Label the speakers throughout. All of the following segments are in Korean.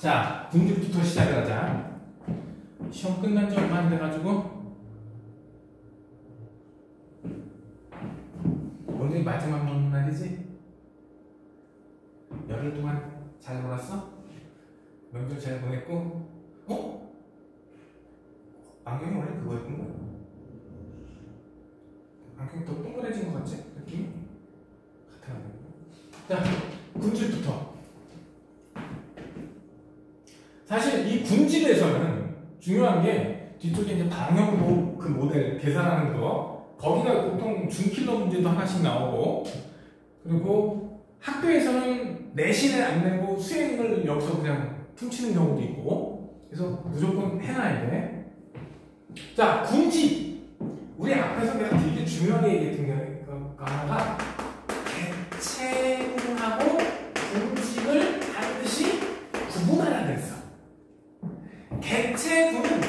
Speaker 1: 자, 군집부터 시작을 하자. 시험 끝난 지 얼마 안 돼가지고 오늘이 마지막 노는 날이지? 열흘 동안 잘 놀았어? 명절 잘 보냈고? 어? 안경이 원래 그거였구나. 안경이 더 동그래진 것 같지? 느낌이? 같은 안경. 자, 군집부터. 사실 이 군집에서는 중요한 게 뒤쪽에 이제 방역 그 모델 계산하는 거, 거기가 보통 준킬러 문제도 하나씩 나오고, 그리고 학교에서는 내신을 안 내고 수행을 여기서 그냥 퉁치는 경우도 있고, 그래서 무조건 해놔야 돼. 자, 군집. 우리 앞에서 내가 되게 중요하게 얘기했던 거 하나가 개체군하고 군집을 반드시 구분하라 그랬어. 개체군은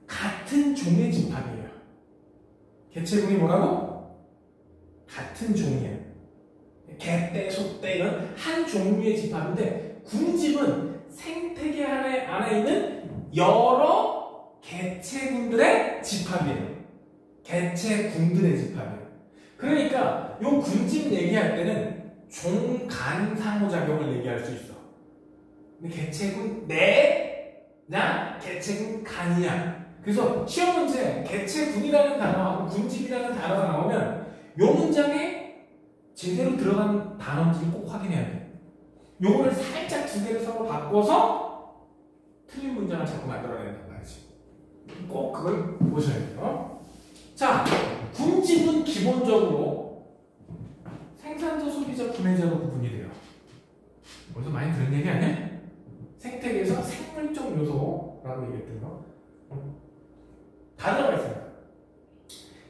Speaker 1: 같은 종의 집합이에요. 개체군이 뭐라고? 같은 종이에요. 개떼, 소떼 이런 한 종류의 집합인데, 군집은 생태계 안에 있는 여러 개체군들의 집합이에요. 개체군들의 집합이에요. 그러니까 요 군집 얘기할 때는 종, 간 상호작용을 얘기할 수 있어. 근데 개체군 내냐, 개체군 간이냐. 그래서 시험 문제 개체군이라는 단어하고 군집이라는 단어가 나오면 요 문장에 제대로 들어간 단어인지 꼭 확인해야 돼. 요거를 살짝 두 개를 서로 바꿔서 틀린 문장을 자꾸 만들어낸단 말이지. 꼭 그걸 보셔야 돼요. 자, 군집은 기본적으로 생산자, 소비자, 구매자로 구분이 돼요. 어디서 많이 들은 얘기 아니야? 생태계에서 생물적 요소라고 얘기했던 거. 다 들어가 있어요.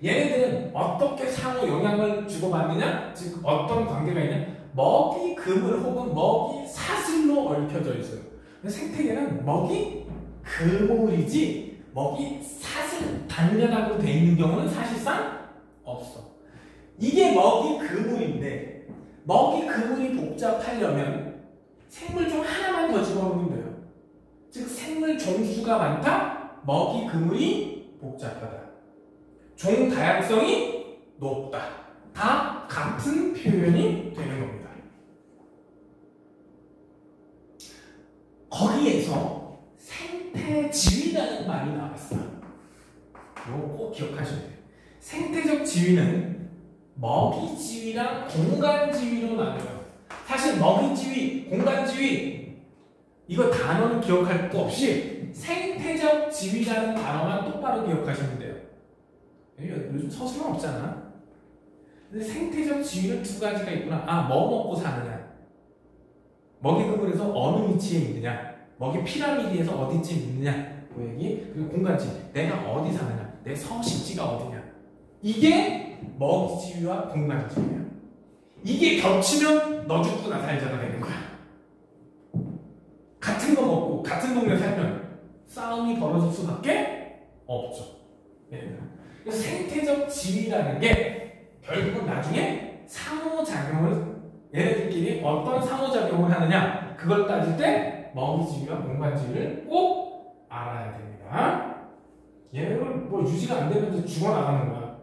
Speaker 1: 얘네들은 어떻게 상호 영향을 주고받느냐? 즉 어떤 관계가 있냐? 먹이 그물 혹은 먹이 사슬로 얽혀져 있어요. 생태계는 먹이 그물이지 먹이 사슬 단련하고 돼 있는 경우는 사실상 없어. 이게 먹이 그물인데, 먹이 그물이 복잡하려면 생물 중 하나만 더 집어넣으면 돼요. 즉 생물 종수가 많다, 먹이 그물이 복잡하다. 종 다양성이 높다. 다 같은 표현이 되는 겁니다. 거기에서 생태지위라는 말이 나왔어. 이거 꼭 기억하셔야 돼요. 생태적 지위는 먹이지위랑 공간지위로 나눠요. 사실 먹이지위, 공간지위 이거 단어는 기억할 거 없이 생태적 지위라는 단어만 똑바로 기억하시면 돼요. 요즘 서술은 없잖아. 근데 생태적 지위는 두 가지가 있구나. 아, 뭐 먹고 사느냐, 먹이 그물에서 어느 위치에 있느냐, 먹이 피라미드에서 어디쯤 있느냐, 그 얘기. 그리고 공간지위, 내가 어디 사느냐, 내 서식지가 어디냐. 이게 먹이지위와 공간지위야. 이게 겹치면 너 죽고 나 살자가 되는 거야. 같은 거 먹고 같은 동네 살면 싸움이 벌어질 수밖에 없죠. 그래서 생태적 지위라는 게 결국은 나중에 상호작용을, 얘네들끼리 어떤 상호작용을 하느냐, 그걸 따질 때 먹이지위와 공간지위를 꼭 알아야 됩니다. 얘네들 뭐 유지가 안 되면 이제 죽어나가는 거야.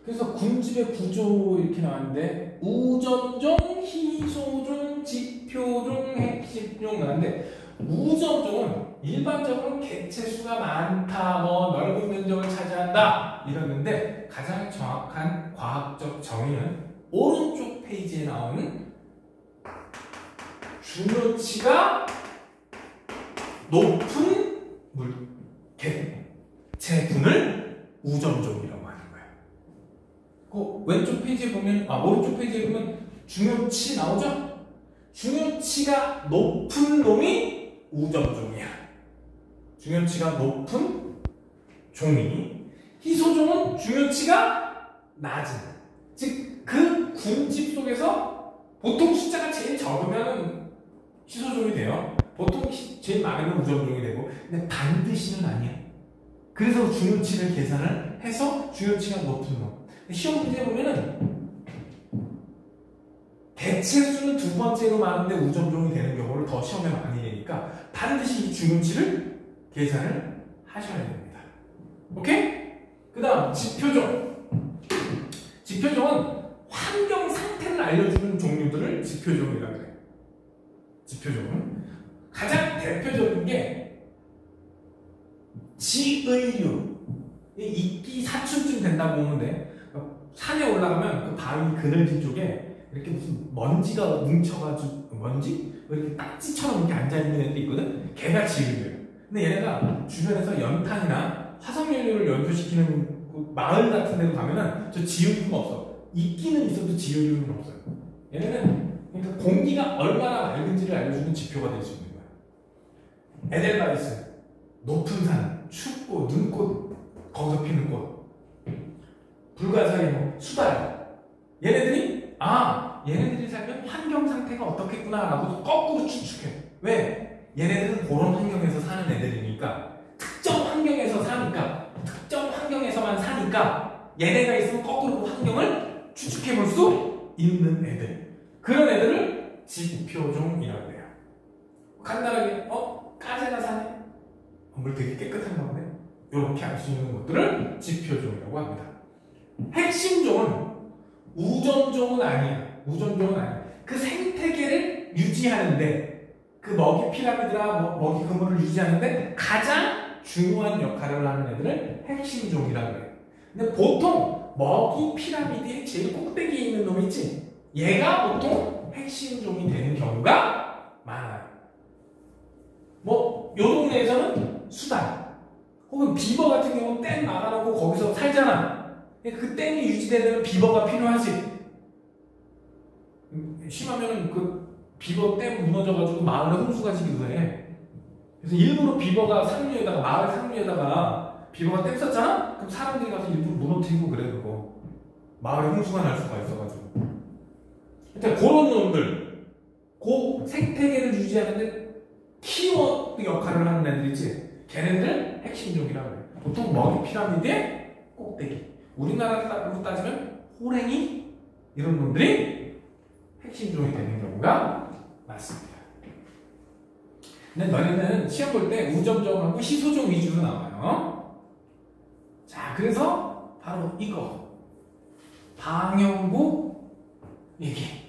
Speaker 1: 그래서 군집의 구조 이렇게 나왔는데, 우점종, 희소종, 지표종, 핵식종 나왔는데, 우점종은 일반적으로 개체수가 많다, 뭐 넓은 면적을 차지한다 이러는데, 가장 정확한 과학적 정의는 오른쪽 페이지에 나오는 중요치가 높은 개체군을 우점종이라고 하는 거예요. 그 왼쪽 페이지에 보면, 오른쪽 페이지에 보면 중요치 나오죠? 중요치가 높은 놈이 우점종이야. 중요치가 높은 종이. 희소종은 중요치가 낮은. 즉 그 군집 속에서 보통 숫자가 제일 적으면 희소종이 돼요. 보통 제일 많으면 우점종이 되고, 근데 반드시는 아니야. 그래서 중요치를 계산을 해서 중요치가 높은 놈. 시험 문제 보면은 개체수는 두 번째로 많은데 우점종이 되는 경우를 더 시험에 많이 내니까 반드시 이 중음치를 계산을 하셔야 됩니다. 오케이? 그 다음 지표종. 지표종은 환경 상태를 알려주는 종류들을 지표종이라고 해요. 지표종은 가장 대표적인 게 지의류. 이끼 사춘쯤 된다고 보는데 산에 올라가면 그 바위 그늘진 쪽에 이렇게 무슨 먼지가 뭉쳐가지고 먼지? 이렇게 딱지처럼 이렇게 앉아있는 애들이 있거든? 걔가 지의류예요. 근데 얘네가 주변에서 연탄이나 화석연료를 연소시키는 그 마을 같은 데로 가면은 저 지의류가 없어. 있기는 있어도 지의류는 없어요. 얘네는 그러니까 공기가 얼마나 맑은지를 알려주는 지표가 될 수 있는 거야. 에델바이스, 높은 산, 춥고 눈꽃, 거기서 피는 꽃. 불가사리, 수달. 얘네들이 얘네들이 살면 환경 상태가 어떻겠구나라고 거꾸로 추측해. 왜? 얘네들은 그런 환경에서 사는 애들이니까 특정 환경에서 사니까 특정 환경에서만 사니까 얘네가 있으면 거꾸로 그 환경을 추측해 볼 수 있는 애들. 그런 애들을 지표종이라고 해요. 간단하게 까제가 사네? 물 되게 깨끗한가 보네. 이렇게 알 수 있는 것들을 지표종이라고 합니다. 핵심종은 우점종은 아니야. 우점종은 아니야. 그 생태계를 유지하는데 그 먹이 피라미드나 먹이 그물을 유지하는데 가장 중요한 역할을 하는 애들을 핵심종이라고 해요. 근데 보통 먹이 피라미드의 제일 꼭대기에 있는 놈 있지? 얘가 보통 핵심종이 되는 경우가 많아요. 요 동네에서는 수달 혹은 비버 같은 경우는 댐 막아놓고 거기서 살잖아. 그 댐이 유지되려면 비버가 필요하지. 심하면은 그 비버 댐 무너져가지고 마을에 홍수가 지기도 해. 그래서 일부러 비버가 상류에다가 마을 상류에다가 비버가 댐 썼잖아? 그럼 사람들이 가서 일부러 무너뜨리고 그래 그거. 마을에 홍수가 날 수가 있어가지고. 일단 그런 놈들, 그 생태계를 유지하는데 키워드 역할을 하는 애들 있지? 걔네들 핵심종이라고 해요. 보통 먹이 피라미드의 꼭대기. 우리나라로 따지면 호랭이 이런 놈들이 핵심종이 되는 경우가 많습니다. 근데 너희는 시험 볼 때 우점종하고 희소종 위주로 나와요. 자, 그래서 바로 이거 방형구 얘기.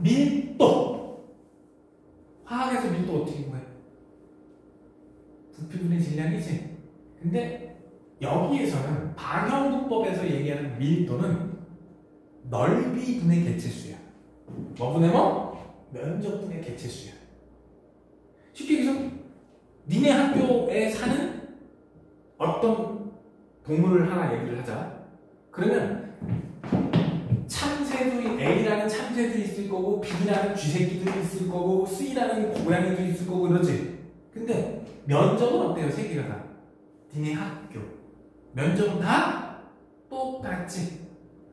Speaker 1: 밀도. 화학에서 밀도 어떻게 구해? 부피분의 질량이지. 근데 여기에서는 방형구법에서 얘기하는 밀도는 넓이분의 개체수야. 뭐분의 뭐? 면적분의 개체수야. 쉽게 얘기해서 니네 학교에 사는 어떤 동물을 하나 얘기를 하자. 그러면 참새도 A라는 참새도 있을 거고 B라는 쥐새끼도 있을 거고 C라는 고양이도 있을 거고 이러지. 근데 면적은 어때요? 세 개가 다. 니네 학교 면적은 다 똑같지.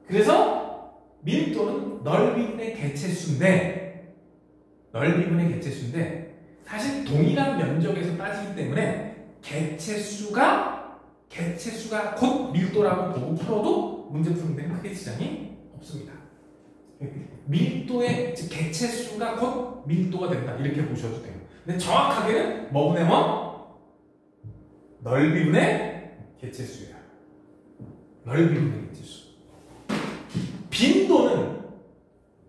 Speaker 1: 그래서 밀도는 넓이분의 개체수인데 사실 동일한 면적에서 따지기 때문에 개체수가 곧 밀도라고 보고 풀어도 문제 푸는 데는 크게 지장이 없습니다. 밀도의 즉 개체수가 곧 밀도가 된다 이렇게 보셔도 돼요. 근데 정확하게는 뭐분의 뭐? 넓이분의 개체수야. 넓이분의 개체수. 빈도는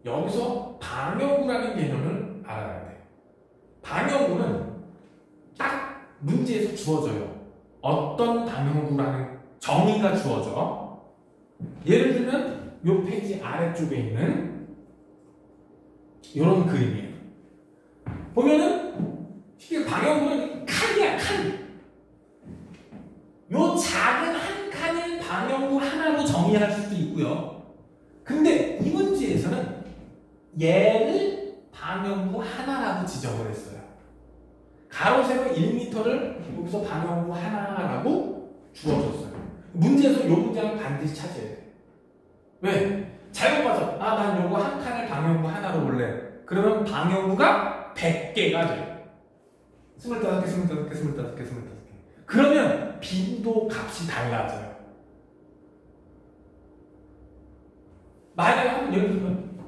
Speaker 1: 여기서 방형구라는 개념을 알아야 돼. 방형구는 딱 문제에서 주어져요. 어떤 방형구라는 정의가 주어져. 예를 들면 이 페이지 아래쪽에 있는 이런 그림이에요. 보면은 쉽게 방형구는 칸이야, 칸. 요 작은 한 칸을 방형구 하나로 정의할 수도 있고요. 근데 이 문제에서는 얘를 방형구 하나라고 지정을 했어요. 가로 세로 1m를 여기서 방형구 하나라고 주어졌어요. 문제에서 이 문장을 반드시 찾아야 돼. 왜? 잘못 봐서 난 요거 한 칸을 방형구 하나로 볼래. 그러면 방형구가 100개가 돼. 25개, 25개, 25개, 25개. 그러면 빈도 값이 달라져요. 만약에 한번 예를 들면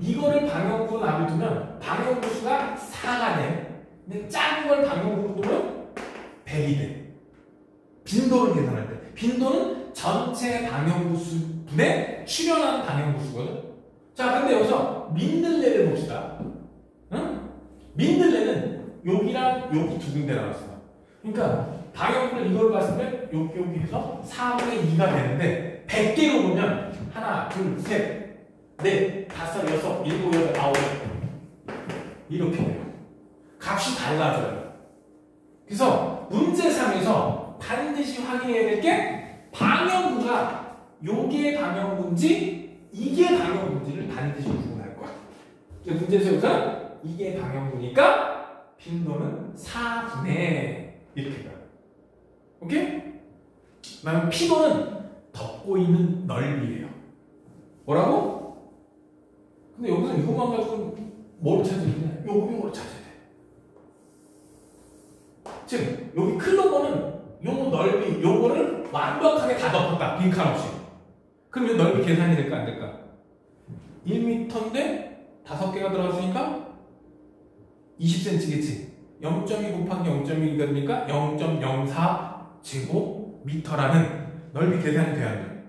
Speaker 1: 이거를 방향구로 놔두면 방향구수가 4가 돼. 근데 작은 걸 방향구로 두면 100이 돼. 빈도를 계산할 때. 빈도는 전체 방향구수분에 출현하는 방향구수거든. 자, 근데 여기서 민들레를 봅시다. 응? 민들레는 여기랑 여기 두 군데 나왔어. 그러니까 방향구를 이걸 봤을 때 여기 해서 4분의 2가 되는데 100개로 보면 하나, 둘, 셋, 넷, 다섯, 여섯, 일곱, 여덟, 아홉 이렇게 돼요. 값이 달라져요. 그래서 문제 3에서 반드시 확인해야 될 게 방향구가 요게 방향구인지 이게 방향구인지를 반드시 구분할 거야. 문제에서 이게 방향구니까 빈도는 4분의 이렇게 가요. 오케이? 그다음 P도는 덮고 있는 넓이에요. 뭐라고? 근데 여기서 이것만 가지고 뭘 찾아야 되냐? 요거를 찾아야 돼. 즉 여기 클로버는 요 넓이 요거를 완벽하게 다 덮었다. 빈칸 없이. 그럼 이 넓이 계산이 될까 안 될까? 1m인데 5개가 들어갔으니까 20cm겠지. 0.2 곱하기 0.2가 됩니까? 0.04 제곱미터라는 넓이 계산이 돼야 돼.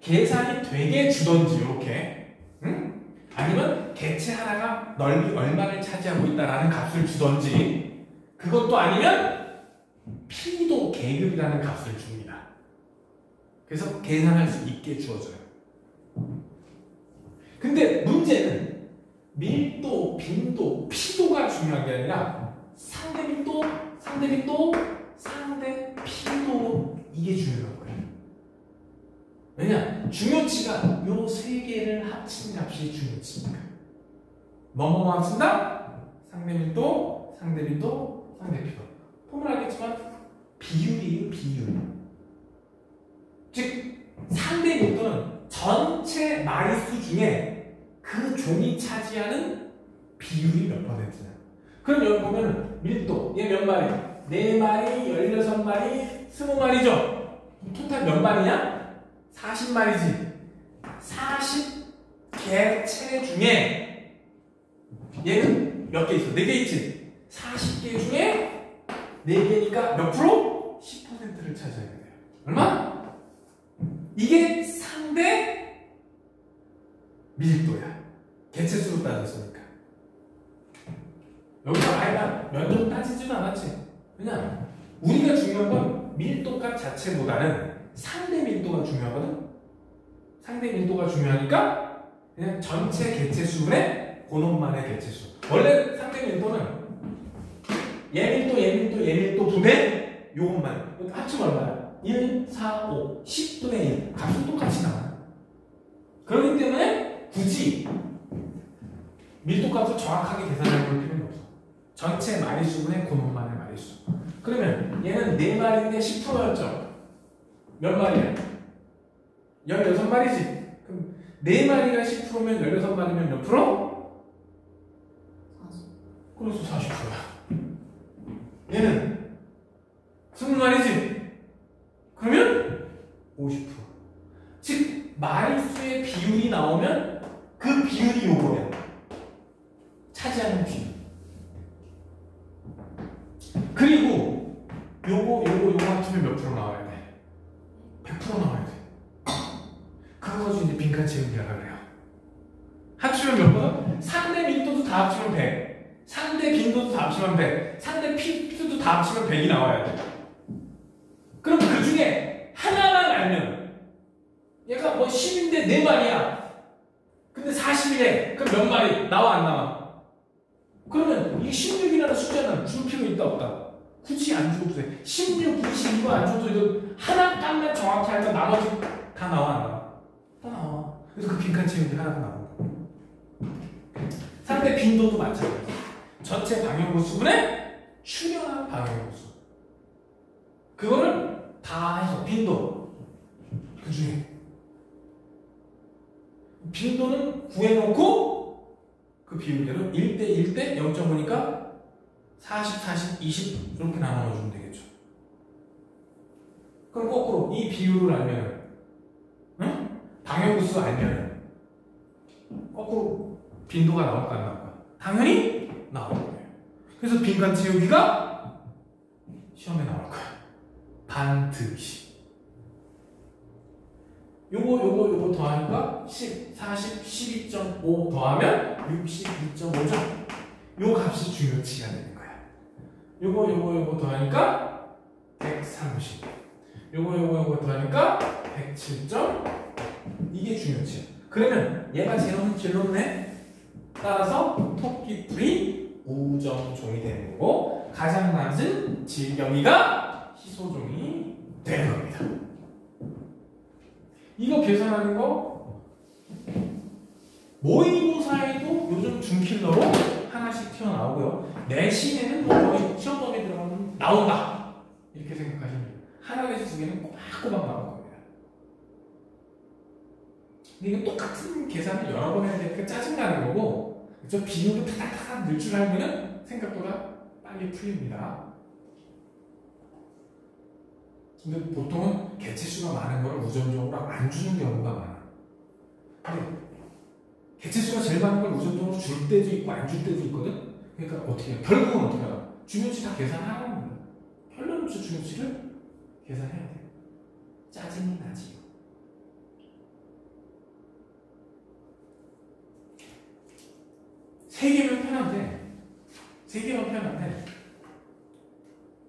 Speaker 1: 계산이 되게 주던지 이렇게, 응? 아니면 개체 하나가 넓이 얼마를 차지하고 있다라는 값을 주던지, 그것도 아니면 P도 계급이라는 값을 줍니다. 그래서 계산할 수 있게 주어져요. 근데 문제는 밀도, 빈도, P도가 중요한 게 아니라 상대 밀도, 상대 빈도, 상대 P도 이게 중요한 거예요. 왜냐? 중요치가 요 세 개를 합친 값이 중요치니까. 뭐뭐 합친다? 상대 밀도, 상대 빈도, 상대 P도. 보면 알겠지만 비율이에요, 비율. 즉 상대 밀도는 전체 마리수 중에 그 종이 차지하는 비율이 몇 %냐. 그럼 여기 보면 밀도, 얘 몇 마리? 4마리, 16마리, 20마리죠? 토탈 몇 마리냐? 40마리지. 40개체 중에 얘는 몇 개 있어? 4개 있지? 40개 중에 4개니까 몇 프로? 10%를 차지해야 돼요. 얼마? 이게 상대 밀도야. 개체수로 따졌으니까. 여기서 아예 면접 따지지는 않았지. 왜냐? 우리가 중요한 건 밀도값 자체보다는 상대 밀도가 중요하거든? 상대 밀도가 중요하니까 그냥 전체 개체수분의 그놈만의 개체수. 원래 상대 밀도는 얘 밀도 분의 요것만. 합치면 얼마야? 1, 4, 5, 10분의 1. 값은 똑같이 나와요. 그렇기 때문에 굳이 밀도값을 정확하게 계산해 볼 필요는 없어. 전체 마리수분의 그놈만의 마리수. 그러면 얘는 4마리인데 10%였죠? 몇 마리야? 16마리지? 그럼 4마리가 10%면 16마리면 몇 프로? 40. 그래서 40%야. 얘는 20마리지? 그러면 50%. 즉 마리수의 비율이 나오면 그 비율이 요거야. 차지하는 비율. 그리고 요거 합치면 몇 프로 나와야 돼? 100% 나와야 돼. 그것이 이제 빈칸 채우기라고 그래요. 합치면 몇 프로? 상대 밀도도 다 합치면 100. 상대 빈도도 다 합치면 100. 상대 P도 다 합치면 100이 나와야 돼. 그럼 그 중에 하나만 알면 얘가 뭐 10인데 4마리야. 근데 40이래. 그럼 몇 마리? 나와 안 나와? 그러면 이 16이라는 숫자는 줄 필요 있다 없다? 굳이 안 줘도 돼. 16, 20 이거 안 줘도 돼. 하나 값만 정확히 하니까 나머지 다 나와 안 나와? 다 나와. 그래서 그 빈칸 채우기 하나가 나온다. 상대 빈도도 마찬가지. 전체 방향구수분의 출현한 방향구수. 그거를 다 해서 빈도. 그 중에 빈도는 구해놓고 그 비율대로 1대 1대 0.5니까 40, 40, 20 이렇게 나눠주면 되겠죠. 그럼 거꾸로 이 비율을 알면, 응? 방향구수 알면 거꾸로 빈도가 나올까 안 나올까? 당연히 나올 거예요. 그래서 빈칸 채우기가 시험에 나올 거예요. 반드시. 요거 더하니까 10, 40, 12.5 더하면 62.5죠. 요 값이 중요치가 되는 거야. 요거 더하니까 130. 요거 더하니까 107점. 이게 중요치야. 그러면 얘가 제일 높네. 따라서 토끼풀이 우정종이 되는 거고, 가장 낮은 질경이가 희소종이 되는 겁니다. 이거 계산하는 거 모의고사에도 요즘 준킬러로 하나씩 튀어나오고요. 내신에는 뭐 거의 시험범위에 들어가면 나온다 이렇게 생각하시면 돼요. 하나 내지 두 개는 꼬박꼬박 나올 겁니다. 근데 이거 똑같은 계산을 여러 번 해야 되니까 짜증나는 거고, 저 비율을 타닥타닥 넣을 줄 알면 생각보다 빨리 풀립니다. 근데 보통은 개체수가 많은 걸 우선적으로 안 주는 경우가 많아. 근데 개체수가 제일 많은 걸 우선적으로 줄 때도 있고 안 줄 때도 있거든. 그러니까 어떻게 해요? 결국은 어떻게 해요? 중요치 다 계산하는 겁니다. 결론부터 중요치를 계산해야 돼요. 짜증이 나지요. 세 개면 편한데,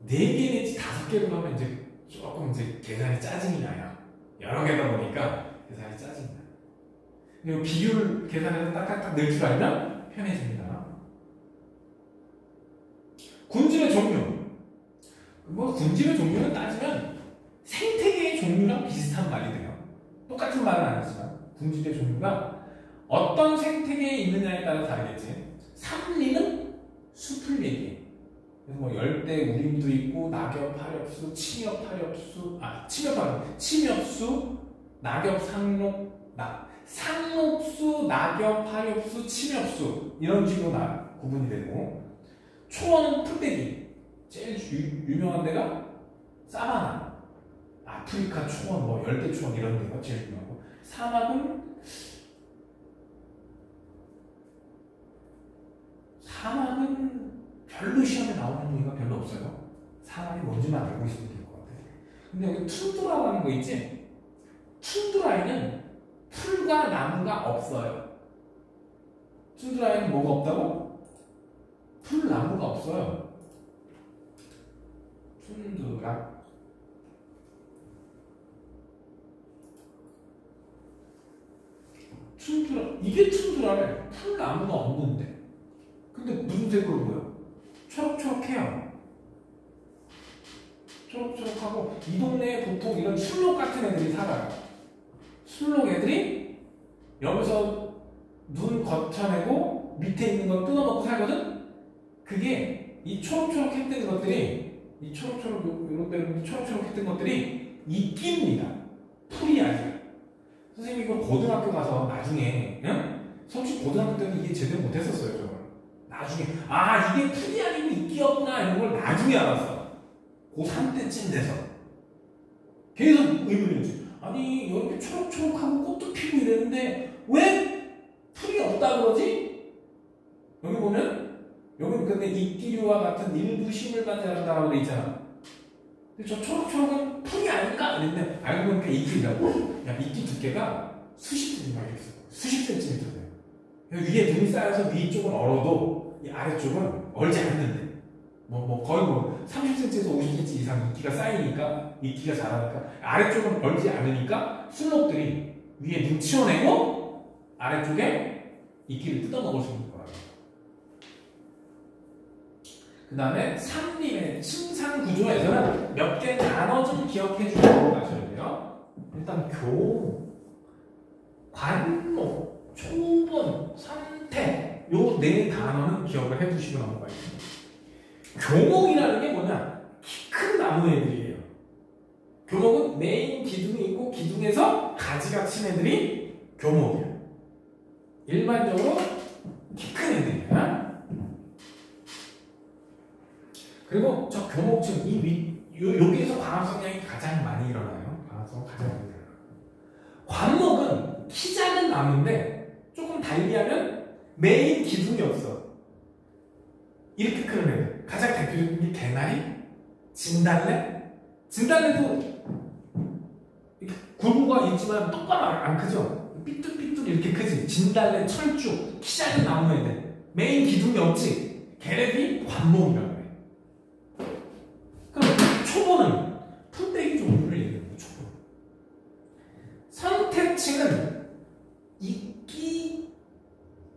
Speaker 1: 네 개 내지 다섯 개로 하면 이제 조금 이제 계산이 짜증이 나요. 여러 개다 보니까 계산이 짜증이 나요. 그리고 비율 계산해서 딱딱딱 넣을 줄 알면 편해집니다. 군집의 종류. 뭐 군집의 종류는 따지면 생태계의 종류랑 비슷한 말이 돼요. 똑같은 말은 아니지만 군집의 종류가 어떤 생태계에 있느냐에 따라 다르겠지. 삼리는 숲을 얘기해. 그래서 뭐 열대 우림도 있고 낙엽, 하엽수, 침엽수, 낙엽, 상록수, 낙엽, 하엽수, 침엽수 이런 식으로 구분이 되고, 초원은 풀떼기. 제일 유명한 데가 사바나, 아프리카 초원, 뭐 열대 초원 이런 데가 제일 유명하고, 사막은 별로 시험에 나오는 얘기가 별로 없어요. 사막이 뭔지만 알고 있으면 될 것 같아요. 근데 여기 툰드라라는 거 있지? 툰드라에는 풀과 나무가 없어요. 툰드라에는 뭐가 없다고? 풀, 나무가 없어요. 툰드라. 이게 툰드라래. 풀, 나무가 없는데. 근데 무슨 색으로 보여? 초록초록해요. 초록초록하고, 이 동네에 보통 이런 술록 같은 애들이 살아요. 술록 애들이 여기서 눈 거쳐내고 밑에 있는 거 뜯어먹고 살거든? 그게 이 초록초록했던 것들이, 이 초록초록했던 것들이 이끼입니다. 풀이 아니라. 선생님이 이거 고등학교 가서 나중에, 응? 솔직히 고등학교 때는 이게 제대로 못했었어요, 저걸. 나중에, 이게 풀이 아니고 이끼였구나, 이런 걸 나중에 알았어. 고3 때쯤 돼서. 계속 의문이었지. 아니, 이렇게 초록초록하고 꽃도 피고 이랬는데, 왜 풀이 없다 그러지? 여기 보면, 여기는 근데 이끼류와 같은 일부 식물만 자란다라고 돼 있잖아. 근데 저 초록초록은 풀이 아닐까? 이랬는데, 알고 보니까 이끼라고. 야, 이끼 두께가 수십 센티미터 있어. 수십 센티미터 돼요. 위에 눈이 쌓여서 위쪽은 얼어도, 이 아래쪽은 얼지 않는데. 거의 30cm에서 50cm 이상 이끼가 쌓이니까, 이끼가 자라니까, 아래쪽은 얼지 않으니까, 술록들이 위에 눈 치워내고, 아래쪽에 이끼를 뜯어먹을 수 있는 거라고. 그 다음에 삼림의 층상 구조에서는 몇 개 단어 좀 기억해 주고 가셔야 돼요. 일단 관목, 초본, 선택, 요 네 단어는 기억을 해 두시고 넘어가야 돼요. 교목이라는 게 뭐냐? 키 큰 나무 애들이에요. 교목은 메인 기둥이 있고 기둥에서 가지가 친 애들이 교목이야. 일반적으로 키 큰 애들이야. 그리고 저 교목층 여기에서 광합성량이 가장 많이 일어나요. 광합성 가장 많이 일어나요. 관목은 키 작은 나무인데 조금 달리하면 메인 기둥이 없어. 이렇게 크는 애들. 가장 대표적인 게 개나리, 진달래. 진달래도 굴구가 있지만 똑바로 안 크죠? 삐뚤삐뚤 이렇게 크지. 진달래, 철쭉, 키 작은 나무 애들. 메인 기둥이 없지. 걔네들이 관목이라고 해. 그럼 초보는 풀떼기 종류를 얘기하는 거야. 초보. 선택층은 이끼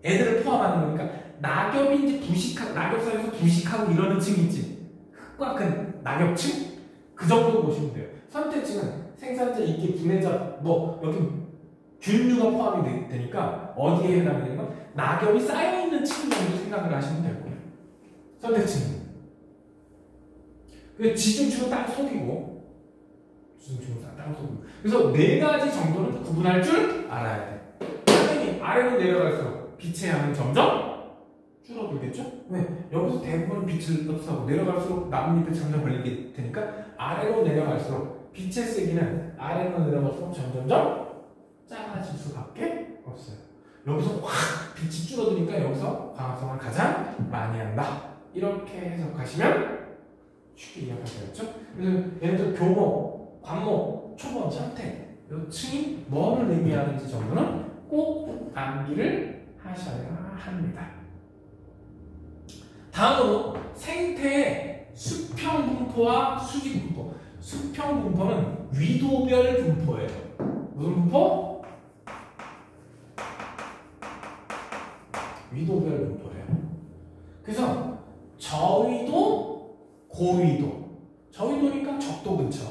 Speaker 1: 애들을 포함하는 거니까 낙엽인지 부식하고 낙엽 사이에서 부식하고 이러는 층이 있지. 흙과 큰 낙엽층? 그 정도 보시면 돼요. 선택층은 생산자, 이끼, 분해자, 뭐 여기 균류가 포함이 되니까 어디에 해당되는 건 낙엽이 쌓여있는 층 정도 생각을 하시면 될 거예요. 선택층은. 지중층은 땅속이고 지중층은 땅속이고. 그래서 네 가지 정도는 구분할 줄 알아야 돼. 당연히 아래로 내려갈수록 빛의 양은 점점 줄어들겠죠? 왜? 여기서 대부분 빛을 흡수하고 내려갈수록 나뭇잎에 점점 걸리게 되니까 아래로 내려갈수록 빛의 세기는 아래로 내려갈수록 점점점 작아질 수밖에 없어요. 여기서 확 빛이 줄어드니까 여기서 광합성을 가장 많이 한다. 이렇게 해석하시면 쉽게 이해할 수 있겠죠? 그래서 예를 들어 교목, 관목, 초본, 선택 이 층이 뭐를 의미하는지 정도는 꼭 암기를 하셔야 합니다. 다음으로 생태의 수평 분포와 수직 분포. 수평 분포는 위도별 분포예요. 무슨 분포? 위도별 분포예요. 그래서 저위도, 고위도. 저위도니까 적도 근처,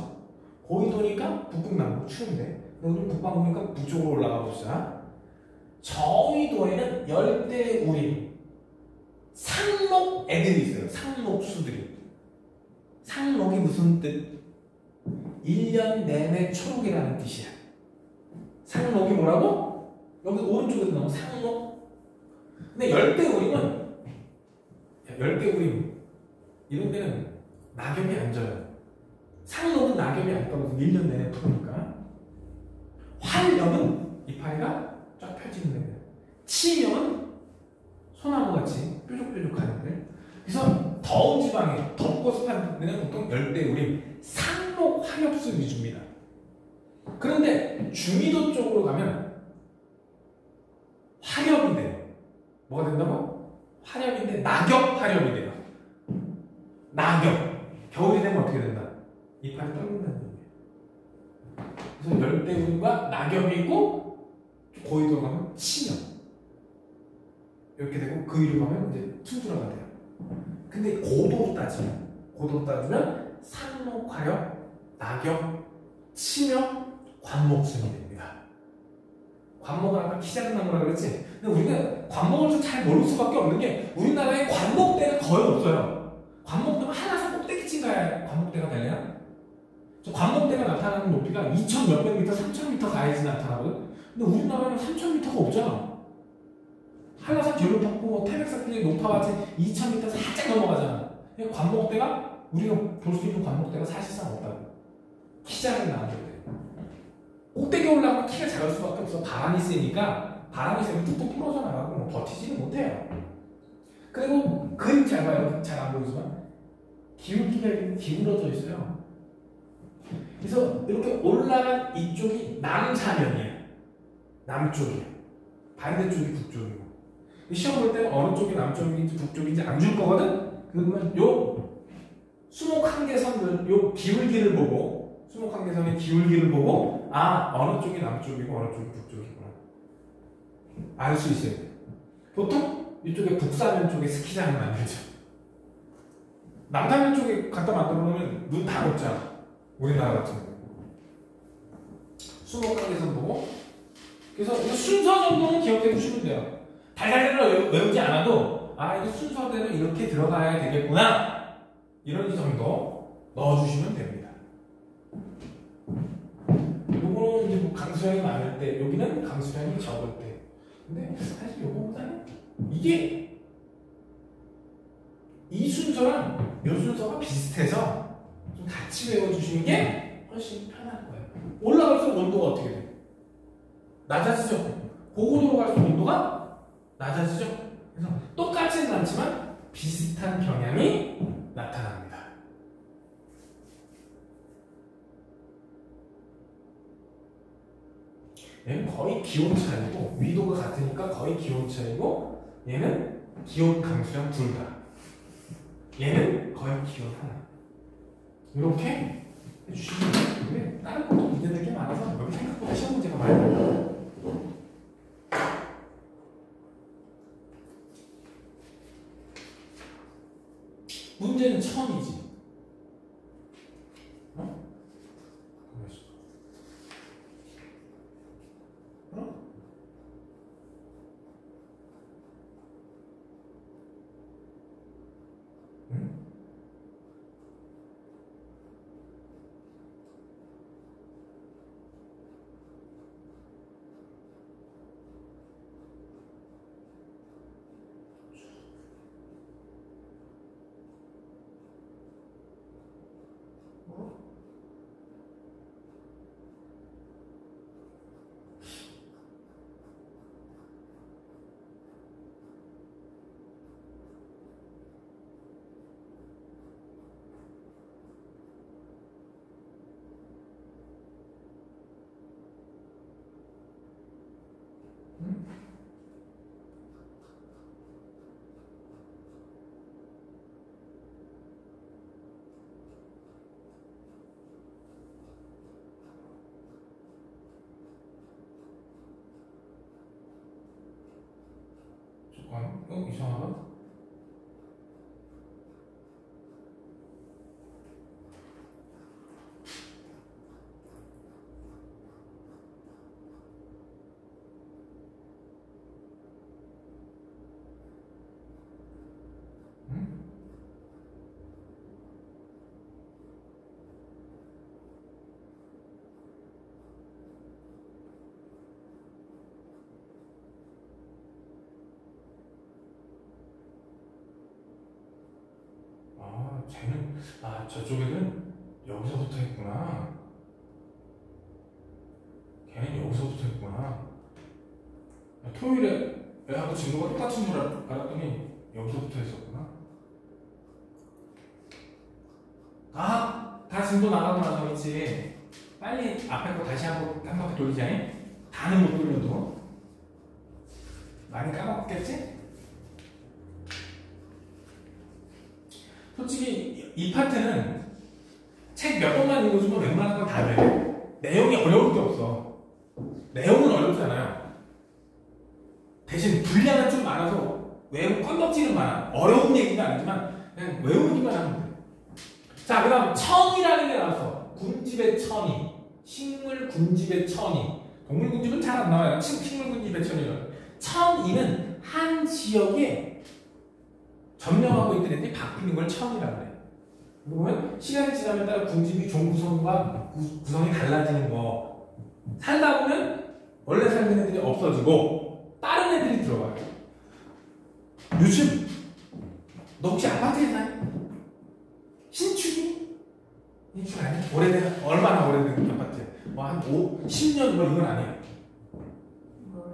Speaker 1: 고위도니까 북극, 남극 추운데 우리 북방구니까 북쪽으로 올라가 봅시다. 저위도에는 열대우림, 상록 애들이 있어요. 상록수들이. 상록이 무슨 뜻? 1년 내내 초록이라는 뜻이야. 상록이 뭐라고? 여기 오른쪽에서 나온 상록. 근데 열대우림은, 열대우림 이런 데는 낙엽이 안 져요. 상록은 낙엽이 안 떨어져서 1년 내내 푸르니까. 활염은 이파리가 쫙 펴지는 데예요. 치명은 소나무같이 뾰족뾰족한 애들. 그래서 더운 지방에 덥고 습한 데는 보통 열대우림, 상록 화엽수 위주입니다. 그런데 중위도 쪽으로 가면 화엽이 돼요. 뭐가 된다고? 화엽인데 낙엽 화엽이 돼요. 낙엽. 겨울이 되면 어떻게 된다? 이파리 떨린다는 얘기예요. 그래서 열대우림과 낙엽이 있고 고위도로 가면 치명. 이렇게 되고 그 위로 가면 이제 툰드라가 돼요. 근데 고도로 따지면 상록, 화엽, 낙엽, 치명, 관목순이 됩니다. 관목은 아까 키 작은 나무라고 그랬지? 근데 우리가 관목을 좀 잘 모를 수밖에 없는 게 우리나라에 관목대가 거의 없어요. 관목대가 하나서 꼭대기층 가야 관목대가 되려나? 관목대가 나타나는 높이가 2,000 몇백 미터, 3,000m 가야지 나타나거든? 근데 우리나라는 3,000m가 없잖아. 한라산 기록폭포, 태백산 등이 높아봤자 2,000m 살짝 넘어가잖아. 관목대가 우리가 볼 수 있는 관목대가 사실상 없다고. 키 작은 나무인데 꼭대기 올라가면 키가 작을 수밖에 없어. 바람이 세니까 바람이 세면 뚝뚝 부러져 나가고 뭐 버티지는 못해요. 그리고 그림 잘 봐요. 잘 안 보이지만 기울기가 기울어져 있어요. 그래서 이렇게 올라간 이쪽이 남사면이에요. 남쪽이에요. 반대쪽이 북쪽이고. 시험 볼 때는 어느 쪽이 남쪽인지 북쪽인지 안 줄 거거든? 그러면 요 수목한계선들, 요 기울기를 보고, 수목한계선의 기울기를 보고, 아, 어느 쪽이 남쪽이고 어느 쪽이 북쪽이구나. 알 수 있어요. 보통 이쪽에 북사면 쪽에 스키장을 만들죠. 남사면 쪽에 갖다 만들어 놓으면 눈 다 녹잖아. 우리나라 같은 거. 수목한계선 보고, 그래서 이 순서 정도는 기억해 두시면 돼요. 달달달 외우지 않아도 아 이게 순서대로 이렇게 들어가야 되겠구나 이런 정도 넣어주시면 됩니다. 요거는 이제 뭐 강수량이 많을 때 여기는 강수량이 적을 때 근데 사실 요거보다는 이게 이 순서랑 요 순서가 비슷해서 좀 같이 외워주시는 게 훨씬 편할 거예요. 올라갈수록 온도가 어떻게 돼요? 낮아지죠? 고고도로 갈수록 온도가 낮아지죠? 그래서 똑같지는 않지만 비슷한 경향이 나타납니다. 얘는 거의 기온 차이고 위도가 같으니까 거의 기온 차이고 얘는 기온 강수량 둘 다. 얘는 거의 기온 하나. 이렇게 해주시면 되는데 다른 것도 문제될 게 많아서 여기 생각보다 시험 문제가 많아요. 문제는 천이지. 어? 어? 응? 이상하다. 쟤는 저쪽에는 여기서부터 했구나. 걔는 여기서부터 했구나. 토요일에 애하고 진도가 똑같은 줄 알았더니 여기서부터 했었구나. 다 진도 나가고 나서 있지. 빨리 앞에 거 다시 한 바퀴 돌리자니? 다는 못 돌려도 많이 까먹었겠지? 솔직히 이 파트는 책 몇 번만 읽어주면 웬만한 건 다 돼. 내용이 어려울 게 없어. 내용은 어렵잖아요. 대신 분량은 좀 많아서 외우고 건덕지는 많아. 어려운 얘기가 아니지만 그냥 외우기만 하면 돼. 자, 그 다음 천이라는 게 나왔어. 군집의 천이, 식물 군집의 천이. 동물 군집은 잘 안 나와요. 식물 군집의 천이요. 천이는 한 지역에 점령하고 있던 애들이 바뀌는 걸 천이라고 그래. 그러면 시간이 지나면 따라 군집이 종구성과 구성이 달라지는 거. 살다 보면 원래 살던 애들이 없어지고 다른 애들이 들어와요. 요즘 너 혹시 아파트에 사니? 신축이? 신축 아니야? 오래된, 얼마나 오래된 아파트야? 한 10년 뭐 이건 아니야.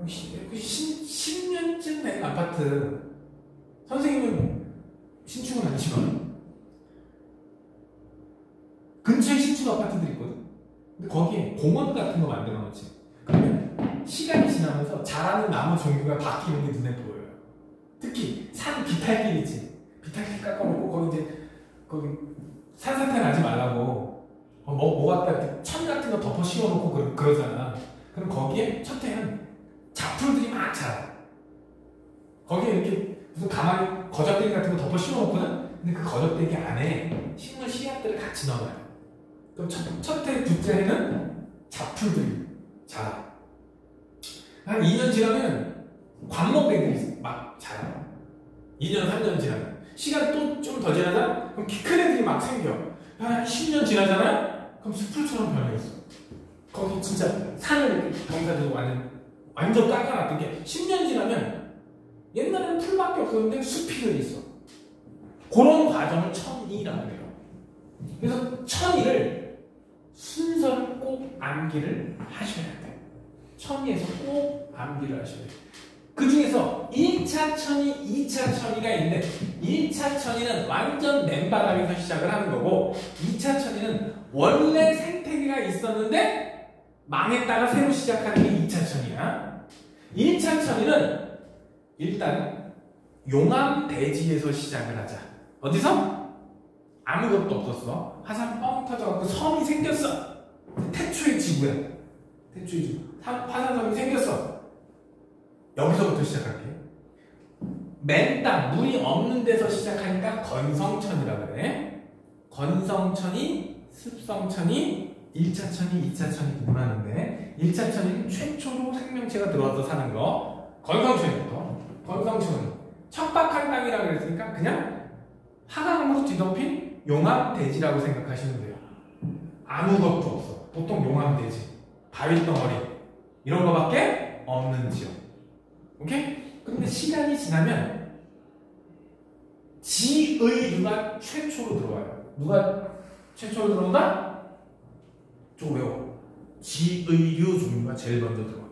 Speaker 1: 10년쯤 된 아파트. 선생님은 신축은 아니지만 근처에 신축 아파트들이 있거든. 근데 거기에 공원 같은 거 만들어 놓지. 그러면 시간이 지나면서 자라는 나무 종류가 바뀌는 게 눈에 보여요. 특히 산 비탈길 있지. 비탈길 깎아놓고 거기 산사태 나지 말라고 뭐 갖다 천 같은 거 덮어 씌워놓고 그러잖아. 그럼 거기에 첫 해는 잡풀들이 막 자라. 거기에 이렇게 무슨 가만히 거적대기 같은 거 덮어 씌워놓거든. 근데 그 거적대기 안에 식물 씨앗들을 같이 넣어요. 그럼 첫 해, 둘째 해는 잡풀들이 자라. 한 2년 지나면 관목애들이 막 자라. 2년, 3년 지나면. 시간 또 좀 더 지나자? 그럼 키 큰 애들이 막 생겨. 한 10년 지나잖아요? 그럼 숲풀처럼 변해있어. 거기 진짜 산을 이렇게 경사도 완전 깎아놨던 게 10년 지나면 옛날에는 풀밖에 없었는데 숲이 있어. 그런 과정을 천이라고 해요. 그래서 천이를 순서를 꼭 암기를 하셔야 돼요. 천이에서 꼭 암기를 하셔야 돼요. 그 중에서 1차 천이, 2차 천이가 있는데 1차 천이는 완전 맨바닥에서 시작을 하는 거고 2차 천이는 원래 생태계가 있었는데 망했다가 새로 시작하는 게 2차 천이야. 1차 천이는 일단 용암대지에서 시작을 하자. 어디서? 아무것도 없었어. 화산 뻥 터져갖고 섬이 생겼어. 태초의 지구야. 태초의 지구. 화산섬이 생겼어. 여기서부터 시작할게. 맨 땅, 물이 없는 데서 시작하니까 건성천이라고 그래. 건성천이, 습성천이, 1차 천이, 2차 천이 구분하는데 1차 천이 최초로 생명체가 들어와서 사는 거. 건성천이부터. 건성천은 척박한 땅이라고 그랬으니까 그냥 화강으로 뒤덮인 용암대지라고 생각하시면 돼요. 아무것도 없어. 보통 용암대지, 바위덩어리 이런 거밖에 없는 지역. 오케이? 그런데 시간이 지나면 지의류가 최초로 들어와요. 누가 최초로 들어온다? 좀 외워. 지의류 종류가 제일 먼저 들어와.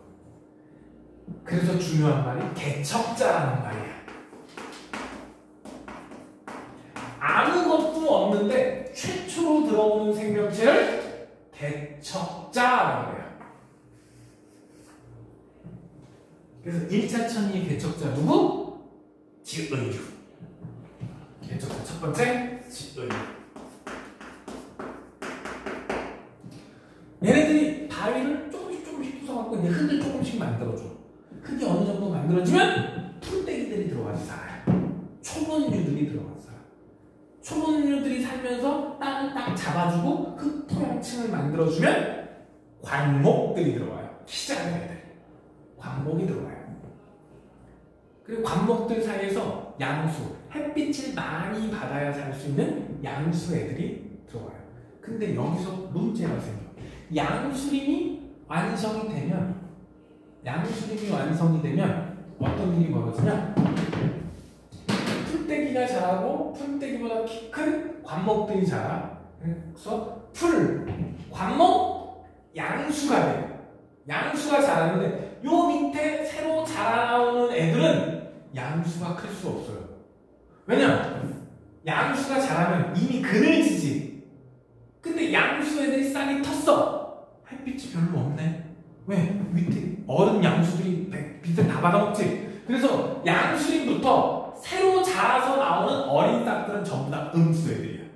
Speaker 1: 그래서 중요한 말이 개척자라는 말이야. 아무것도 없는데 최초로 들어오는 생명체를 개척자라고 해요. 그래서 1차 천이의 개척자 누구? 지의류. 개척자 첫 번째 지의류. 얘네들이 바위를 조금씩 부숴갖고 이제 흙을 조금씩 만들어줘. 흙이 어느 정도 만들어지면 풀떼기들이 들어와서 살아요. 초본류들이 들어와서 살아요. 초본류들이 살면서 땅을 딱 잡아주고 흙 토양층을 만들어주면 관목들이 들어와요. 키 작은 애들. 관목이 들어와요. 그리고 관목들 사이에서 양수, 햇빛을 많이 받아야 살 수 있는 양수 애들이 들어와요. 근데 여기서 문제가 생겨. 양수림이 완성이 되면 어떤 일이 벌어지냐? 풀떼기가 자라고 풀떼기보다 키 큰 관목들이 자라. 그래서 관목, 양수가 돼요. 양수가 자라는데 요 밑에 새로 자라나오는 애들은 양수가 클 수 없어요. 왜냐? 양수가 자라면 이미 그늘지지. 근데 양수 애들이 싹이 텄어. 햇빛이 별로 없네. 왜? 밑에 어른 양수들이 빛을 다 받아먹지. 그래서 양수림부터 새로 자라서 나오는 어린 싹들은 전부 다 음수 애들이야.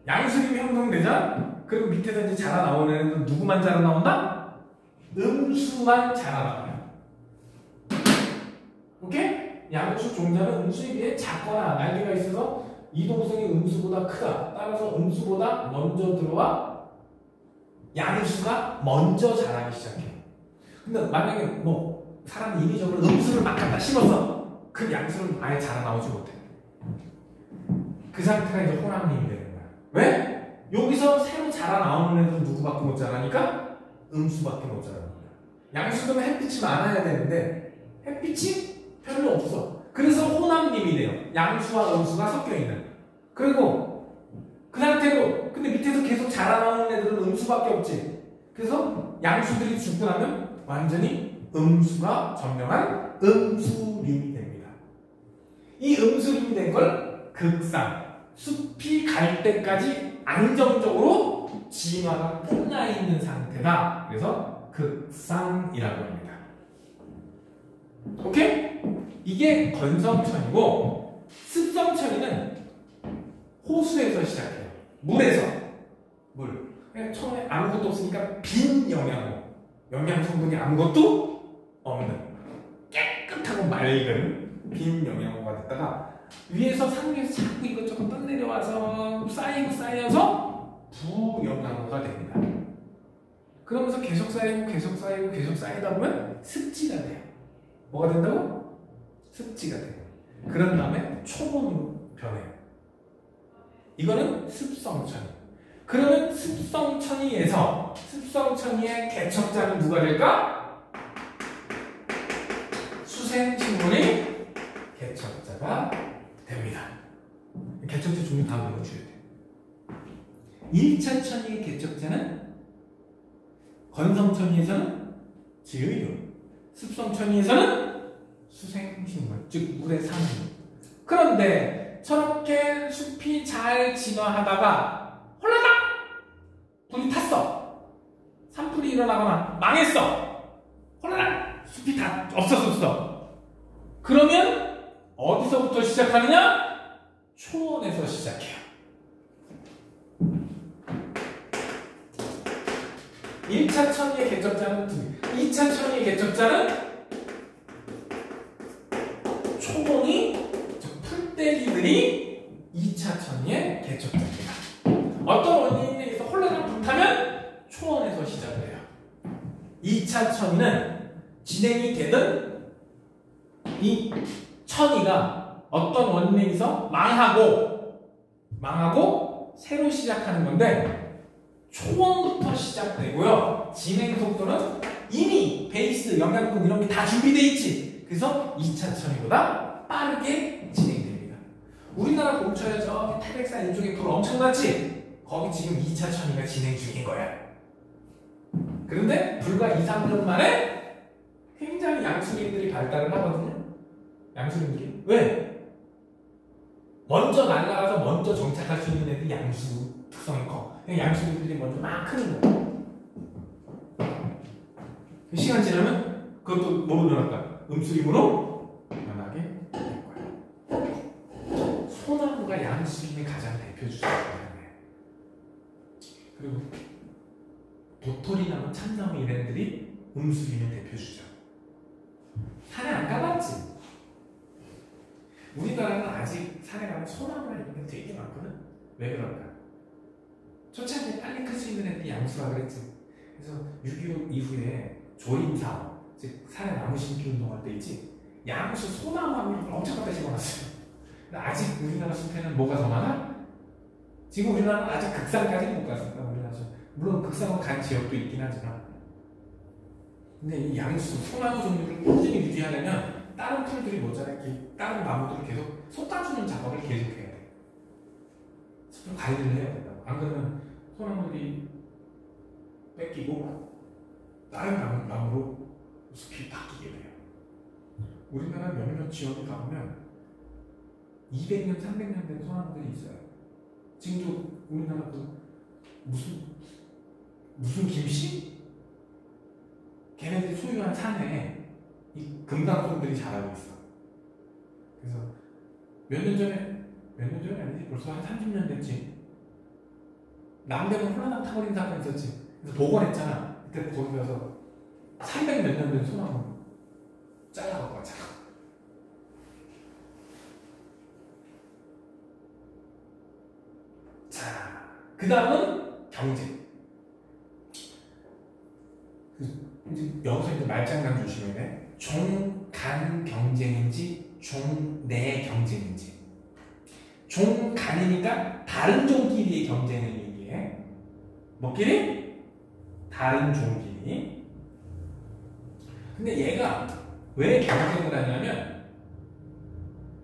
Speaker 1: 양수림이 형성되자 그리고 밑에서 이제 자라나오는 애들은 누구만 자라나온다? 음수만 자라나와요. 오케이? 양수 종자는 음수에 비해 작거나 날개가 있어서 이동성이 음수보다 크다. 따라서 음수보다 먼저 들어와 양수가 먼저 자라기 시작해. 근데 만약에 뭐 사람이 인위적으로 음수를 막 갖다 심어서 그 양수는 아예 자라나오지 못해. 그 상태가 이제 호남림이 되는 거야. 왜? 여기서 새로 자라나오는 애들은 누구밖에 못 자라니까 음수밖에 못 자라는 거야. 양수는 햇빛이 많아야 되는데 햇빛이 별로 없어. 그래서 호남림이 돼요. 양수와 음수가 섞여 있는. 그리고 그 상태로 근데 밑에서 계속 자라나오는 애들은 음수밖에 없지. 그래서 양수들이 죽고 나면 완전히 음수가 점령한 음수림이 됩니다. 이 음수림이 된 걸 극상, 숲이 갈 때까지 안정적으로 진화가 끝나 있는 상태다. 그래서 극상이라고 합니다. 오케이? 이게 건성천이고 습성천이는 호수에서 시작해요. 물에서. 물. 처음에 아무것도 없으니까 빈 영양소. 영양 성분이 아무것도 없는 깨끗하고 맑은 빈 영양소가 됐다가 위에서 상류에서 자꾸 이것저것 떠내려와서 쌓여서 부영양소가 됩니다. 그러면서 계속 쌓이다 보면 습지가 돼요. 뭐가 된다고? 습지가 돼요. 그런 다음에 초본으로 변해요. 이거는 습성천. 그러면 습성천이에서 습성천이의 개척자는 누가 될까? 수생식물이 개척자가 됩니다. 개척자 종류 다 외워줘야 돼요. 1차 천이의 개척자는 건성천이에서는 지의류, 습성천이에서는 수생식물, 즉 물에 사는. 그런데 저렇게 숲이 잘 진화하다가 홀라당 불이 탔어. 산불이 일어나거나 망했어. 홀라당 숲이 다 없어졌어. 그러면 어디서부터 시작하느냐? 초원에서 시작해요. 1차 천리의 개척자는 2차 천리의 개척자는 초원이 풀떼기들이 2차 천리의 개척자입니다. 어떤 원인에 의해서 홀라당 불타면 초원에서 시작을 해요. 2차 천리는 진행이 되든 이 천리가 어떤 원인에 의해서 망하고 새로 시작하는 건데 초원부터 시작되고요. 진행 속도는 이미 베이스, 영양분 이런 게 다 준비되어 있지. 그래서 2차 천리보다 빠르게 진행됩니다. 우리나라 봄철에 저기 태백산 이쪽에 불 엄청났지? 거기 지금 2차 천리가 진행 중인 거야. 그런데 불과 2, 3년 만에 굉장히 양수림들이 발달을 하거든요. 양수림들이. 왜? 먼저 날아가서 먼저 정착할 수 있는 애들이 양수 특성이 커. 양수림들이 먼저 막 크는 거야. 시간 지나면 그것도 뭐로 변할까? 음수림으로 변하게 될 거야. 소나무가 양수림의 가장 대표주자예요. 그리고 도토리나무, 참나무 이런 애들이 음수림의 대표주자. 산에 안 가봤지? 우리나라는 아직 산에 가면 소나무나 이런 게 되게 많거든? 왜 그럴까? 초창기에 빨리 클 수 있는 애들이 양수라 그랬지. 그래서 6.25 이후에 조림사업, 즉 산에 나무 심기 운동할 때 있지? 양수, 소나무 엄청 갖다 집어놨어요. 아직 우리나라 숲에는 뭐가 더 많아? 지금 우리나라는 아직 극산까지는 못 갔습니다. 우리나라 물론 극산으로 간 지역도 있긴 하지만, 근데 이 양수, 소나무 종류를 꾸준히 유지하려면 다른 풀들이 모자라게 다른 나무들을 계속 솎아주는 작업을 계속해야 돼. 숲을 관리를 해야 된다고. 안 그러면 소나무들이 뺏기고 다른 나무로 숲이 바뀌게 돼요. 우리나라 몇몇 지역에 가보면 200년, 300년 된 소나무들이 있어요. 지금도 우리나라 그 무슨 김씨? 걔네들이 소유한 산에 이 금강송들이 자라고 있어. 그래서 몇 년 전에 아니지 벌써 한 30년 됐지. 남대문 홀라당 타버린 사건 있었지. 그래서 복원했잖아. 그때 거기 가서 300 몇 년 된 소나무 잘라갖고 왔잖아. 자, 그 다음은 경제. 여기서 이제 말장난 조심해야 돼. 종간 경쟁인지 종내 경쟁인지. 종간이니까 다른 종끼리의 경쟁을 얘기해. 뭐끼리? 다른 종끼리. 근데 얘가 왜 경쟁을 하냐면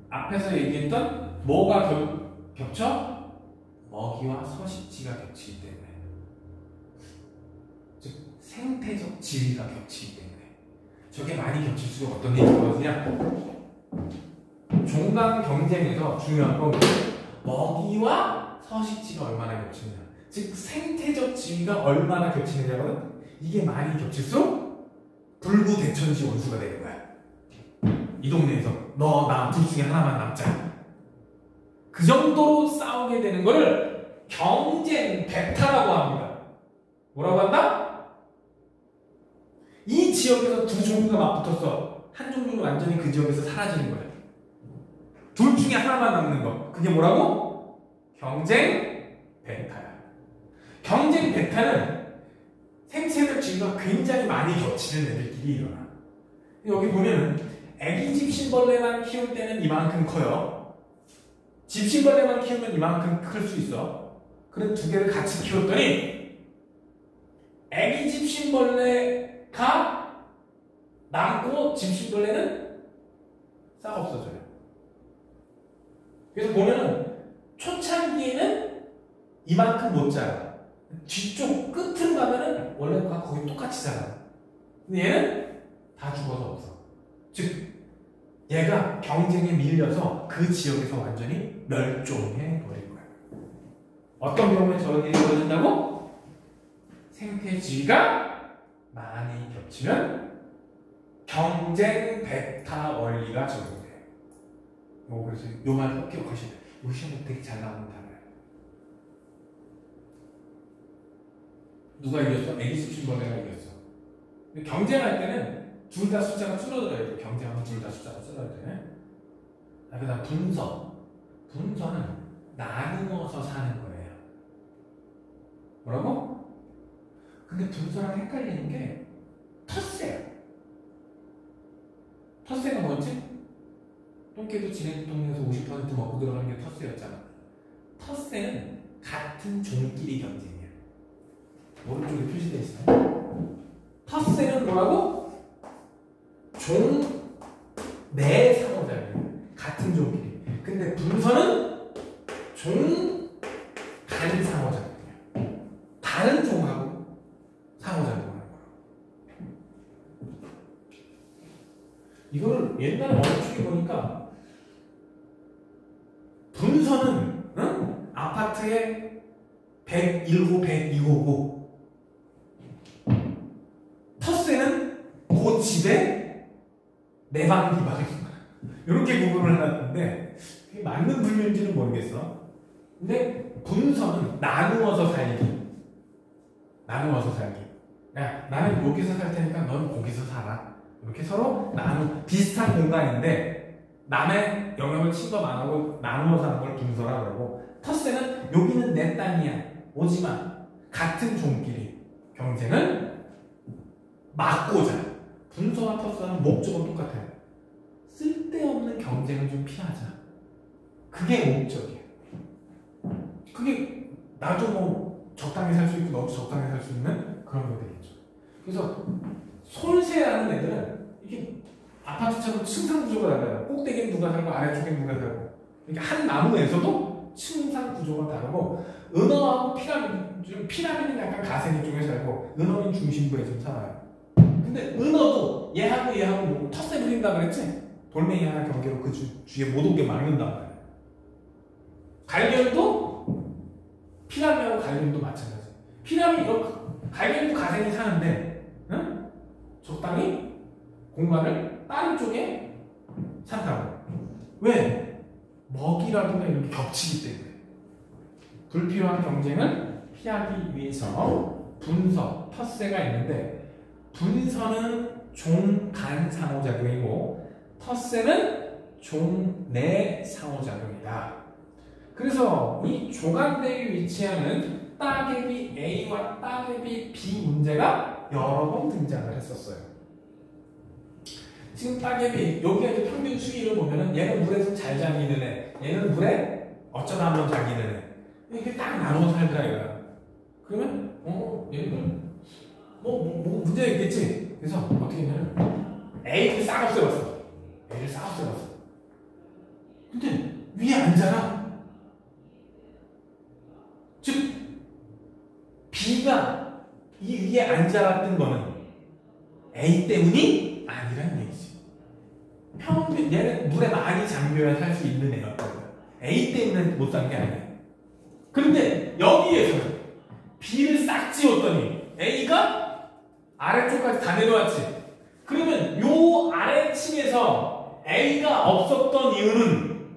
Speaker 1: 앞에서 얘기했던 뭐가 겹쳐? 먹이와 서식지가 겹치기 때문에. 즉 생태적 지위가 겹치기 때문에. 저게 많이 겹칠수록 어떤 일이 벌어지냐? 종간 경쟁에서 중요한 건 먹이와 서식지가 얼마나 겹치느냐. 즉 생태적 지위가 얼마나 겹치느냐거든. 이게 많이 겹칠수록 불구대천시 원수가 되는 거야. 이 동네에서 너, 나 둘 중에 하나만 남자. 그 정도로 싸우게 되는 거를 경쟁 배타라고 합니다. 뭐라고 한다? 이 지역에서 두 종류가 맞붙었어. 한 종류는 완전히 그 지역에서 사라지는 거야. 둘 중에 하나만 남는 거. 그게 뭐라고? 경쟁 배타야. 경쟁 배타는 생태적 지위가 굉장히 많이 겹치는 애들끼리 일어나. 여기 보면은 애기 집신벌레만 키울 때는 이만큼 커요. 집신벌레만 키우면 이만큼 클 수 있어. 그래 두 개를 같이 키웠더니 애기 집신벌레가 남고 집신벌레는 싹 없어져요. 그래서 보면은 초창기에는 이만큼 못 자라. 뒤쪽 끝으로 가면은 원래가 거의 똑같이 자라. 근데 얘는 다 죽어서 없어. 즉 얘가 경쟁에 밀려서 그 지역에서 완전히 멸종해 버린 거야. 어떤 경우에 저런 일이 벌어진다고? 생태지위가 많이 겹치면 경쟁 베타 원리가 적용돼. 그래서 요 말 꼭 기억하시면 돼요. 요 시험에 되게 잘 나오는 단어예요. 누가 이겼어? 에디슨 슈벌레가 이겼어. 근데 경쟁할 때는 둘 다 숫자가 줄어들어야 돼. 경쟁하면 둘 다 숫자가 줄어들어야 돼. 그 다음 분서. 분서는 나누어서 사는 거예요. 뭐라고? 근데 분서랑 헷갈리는 게 텃세야. 텃세가 뭐지? 똥개도 지네 동네에서 50% 먹고 들어가는 게 텃세였잖아. 텃세는 같은 종끼리 경쟁이야. 오른쪽에 표시되어 있어요. 텃세는 뭐라고? 종 내 상호작용. 같은 종끼리. 근데 분서는 종 간 상호작용이야. 다른 종하고 상호작용하는 거야. 이거를 옛날에 어느 보니까 분서는 아파트에 101호, 102호고 텃세는 그 집에 내 방, 네 방인 거야. 이렇게 구분을 해놨는데 그게 맞는 분류인지는 모르겠어. 근데 분서는 나누어서 살기. 나누어서 살기. 야, 나는 여기서 살 테니까 너는 거기서 살아. 이렇게 서로 비슷한 공간인데 남의 영역을 침범 나누어 사는 걸 분서라 그러고, 텃세는 여기는 내 땅이야. 오지마. 같은 종끼리 경쟁을 막고자. 분서와 텃세는 목적은 똑같아요. 쓸데없는 경쟁을 좀 피하자. 그게 목적이야. 그게 나도 뭐 적당히 살 수 있고 너도 적당히 살 수 있는 그런 거 되겠죠. 그래서 솔세라는 애들은 이게 아파트처럼 층상 구조가 달라요. 꼭대기는 누가 살고 아래쪽엔 누가 살고. 그러니까 한 나무에서도 층상 구조가 다르고, 은어하고 피라미드는 약간 가세니 쪽에 살고 은어는 중심부에 좀 살아요. 근데 은어도 얘하고 뭐 텃세 부린다 그랬지? 돌멩이 하나 경계로 그 주위에 못 오게 막는단 말이야. 갈견도 피라미드하고 갈견도 마찬가지. 갈견도 가생이 사는데 적당히 공간을 다른 쪽에 산다고. 왜? 먹이라든가 이런 게 겹치기 때문에. 불필요한 경쟁을 피하기 위해서 분서, 텃세가 있는데, 분서는 종-간 상호작용이고 텃세는 종-내 상호작용이다. 그래서 이 조간대에 위치하는 따개비 A와 따개비 B 문제가 여러 번 등장을 했었어요. 지금 따개비, 여기에 이제 평균 수위를 보면은 얘는 물에서 잘 잠기는 애, 얘는 물에 어쩌다 한번 잠기는 애. 이렇게 딱 나눠 살더라 이거야. 그러면 얘는 뭐 문제가 있겠지. 그래서 어떻게 했냐면 A를 싹 없애봤어. A를 싹 없애봤어. 근데 위에 앉아라. 즉 B가 이 위에 앉아왔던 거는 A 때문이 아니란 얘기지. 평균 얘는 물에 많이 잠겨야 살 수 있는 애였다고. A 때문에 못 산 게 아니야. 그런데 여기에서는 B를 싹 지웠더니 A가 아래쪽까지 다 내려왔지. 그러면 요 아래층에서 A가 없었던 이유는,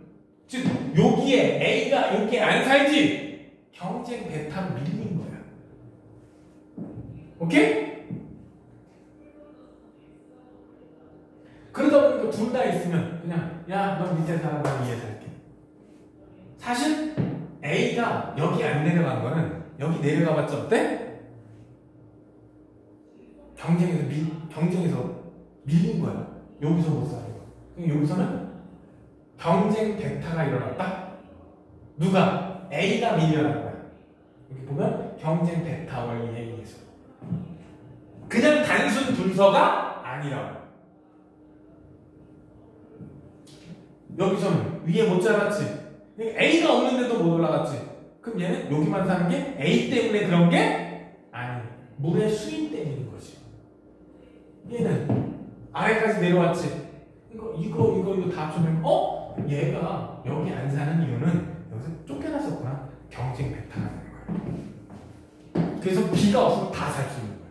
Speaker 1: 즉 여기에 A가 여기에 안 살지, 경쟁 베타로 밀린 거야. 오케이? 그러다 보니까 둘 다 있으면 그냥 야, 너 밑에 살아, 나 위에 살게. 사실 A가 여기 안 내려간 거는 여기 내려가봤자 어때? 경쟁에서 밀린 거야. 여기서 못 사는 거야. 여기서는 경쟁 베타가 일어났다. 누가? A가 밀려난 거야. 여기 보면 경쟁 베타 원리에 의해서. 그냥 단순 분서가 아니라고. 여기서는 위에 못 자랐지. A가 없는데도 못 올라갔지. 그럼 얘는 여기만 사는 게 A 때문에 그런 게 아니, 물의 수위 때문인 거지. 얘는 아래까지 내려왔지. 이거 이거 다 합치면 얘가 여기 안 사는 이유는 여기서 쫓겨났었구나. 경쟁 배타가 되는 거야. 그래서 B가 없으면 다 살 수 있는 거야.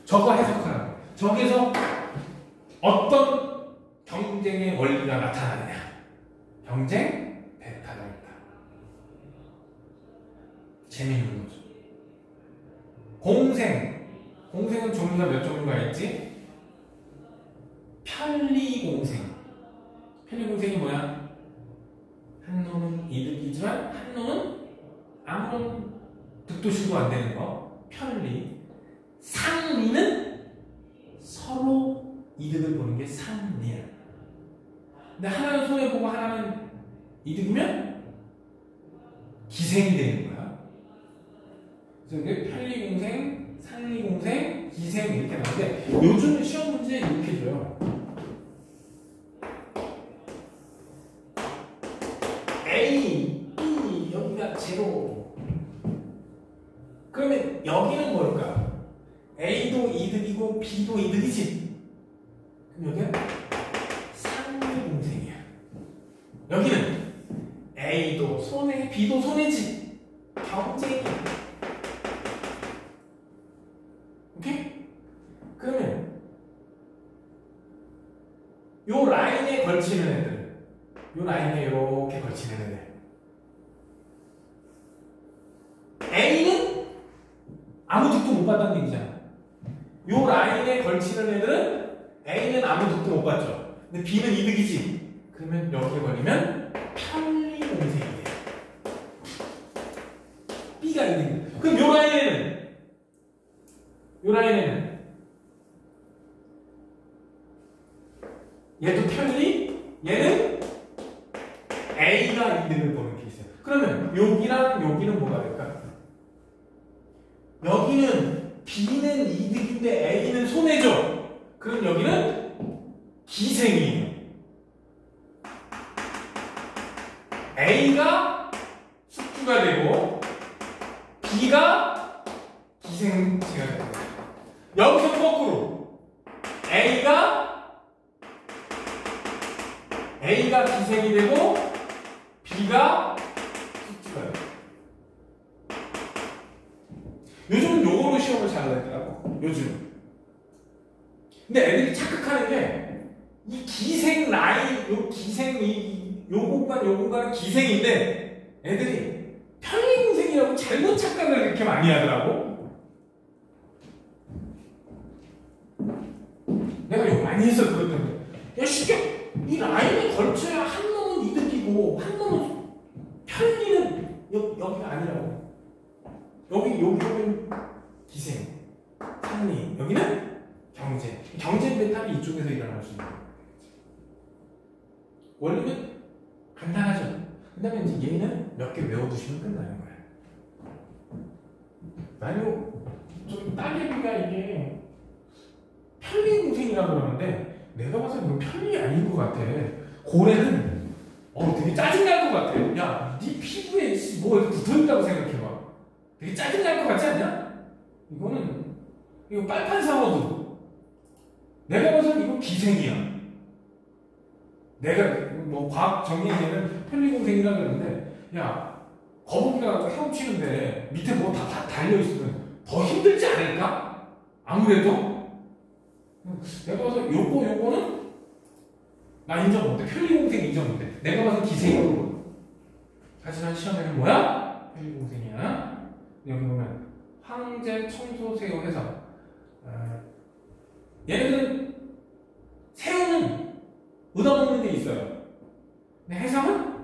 Speaker 1: 저거 해석하라고. 저기서 어떤 경쟁의 원리가 나타나느냐. 경쟁 배타가 있다. 재미있는 거죠. 공생은 종류가 몇 종류가 있지? 편리공생. 편리공생이 뭐야? 한 놈은 이득이지만 한 놈은 아무런 득도 실도 안 되는 거. 편리. 상리는 서로 이득을 보는 게 상리야. 근데 하나는 손해보고 하나는 이득이면 기생이 되는 거야. 그래서 이게 편리공생, 상리공생, 기생 이렇게 나오는데 요즘 시험 문제 이렇게 줘요. A, B, 여기가 제로. 그러면 여기는 뭘까? A도 이득이고 B도 이득이지. 그럼 여기는 상리공생이야. 여기는 A도 손해, B도 손해지. 경쟁이야. 오케이? 그러면 요 라인에 걸치는 애들, 요 라인에 이렇게 걸치는 애들, A는 아무 득도 못 봤다는 얘기잖아. 요 라인에 걸치는 애들은 A는 아무 득도 못 봤죠. 근데 B는 이득이지. 그러면 여기에 걸리면 편리공생이 돼. B가 이득. 그럼 요 라인에는 얘도 편리, 얘는 A가 이득을 보는 케이스야. 그러면 여기랑 여기는 뭐가 될까? 여기는 B는 이득인데 A는 손해죠. 그럼 여기는 기생이에요. A가 숙주가 되고 B가 기생체가 되는 거예요. 여기서 거꾸로 A가 기생이 되고 B가 숙주가 돼요. 요즘은 요거로 시험을 잘 내더라고. 요즘. 근데 애들이 착각하는 게 이 기생 라인, 요 기생 요 공간은 기생인데 애들이 편리공생이라고 잘못 착각을 이렇게 많이 하더라고. 내가 이거 많이 해서 그렇던데. 야, 쉽게 이 라인에 걸쳐야 한 놈은 이득이고 한 놈은 편리는 여기가 아니라고. 여기는 기생, 상리, 여기는 경쟁. 경쟁 배탈이 이쪽에서 일어날 수 있는 거예요. 원리는 간단하죠. 그 다음에 이제 얘는 몇 개 외워두시면 끝나는 거야. 아니요, 저 딸내미가 이게 편리공생이라고 그러는데 내가 봐서 이거 편리 아닌 것 같아. 고래는 되게 짜증날 것 같아. 야, 네 피부에 뭐 붙어있다고 생각해봐. 되게 짜증날 것 같지 않냐? 이거 빨판 상어도 내가 봐서 이거 기생이야. 내가 뭐 과학 정의에는 편리공생이라고 그러는데, 야, 거북이가 헤엄치는데 밑에 뭐 다 달려있으면 더 힘들지 않을까? 아무래도 내가 봐서 요거는 나 인정 못해. 편리공생 인정 못해. 내가 봐서 기생이고. 하지만 시험에는 뭐야? 편리공생이야. 여기 보면 황제, 청소, 새우 해서 얘네들은 새우는 얻어먹는 데 있어요. 근데 해삼은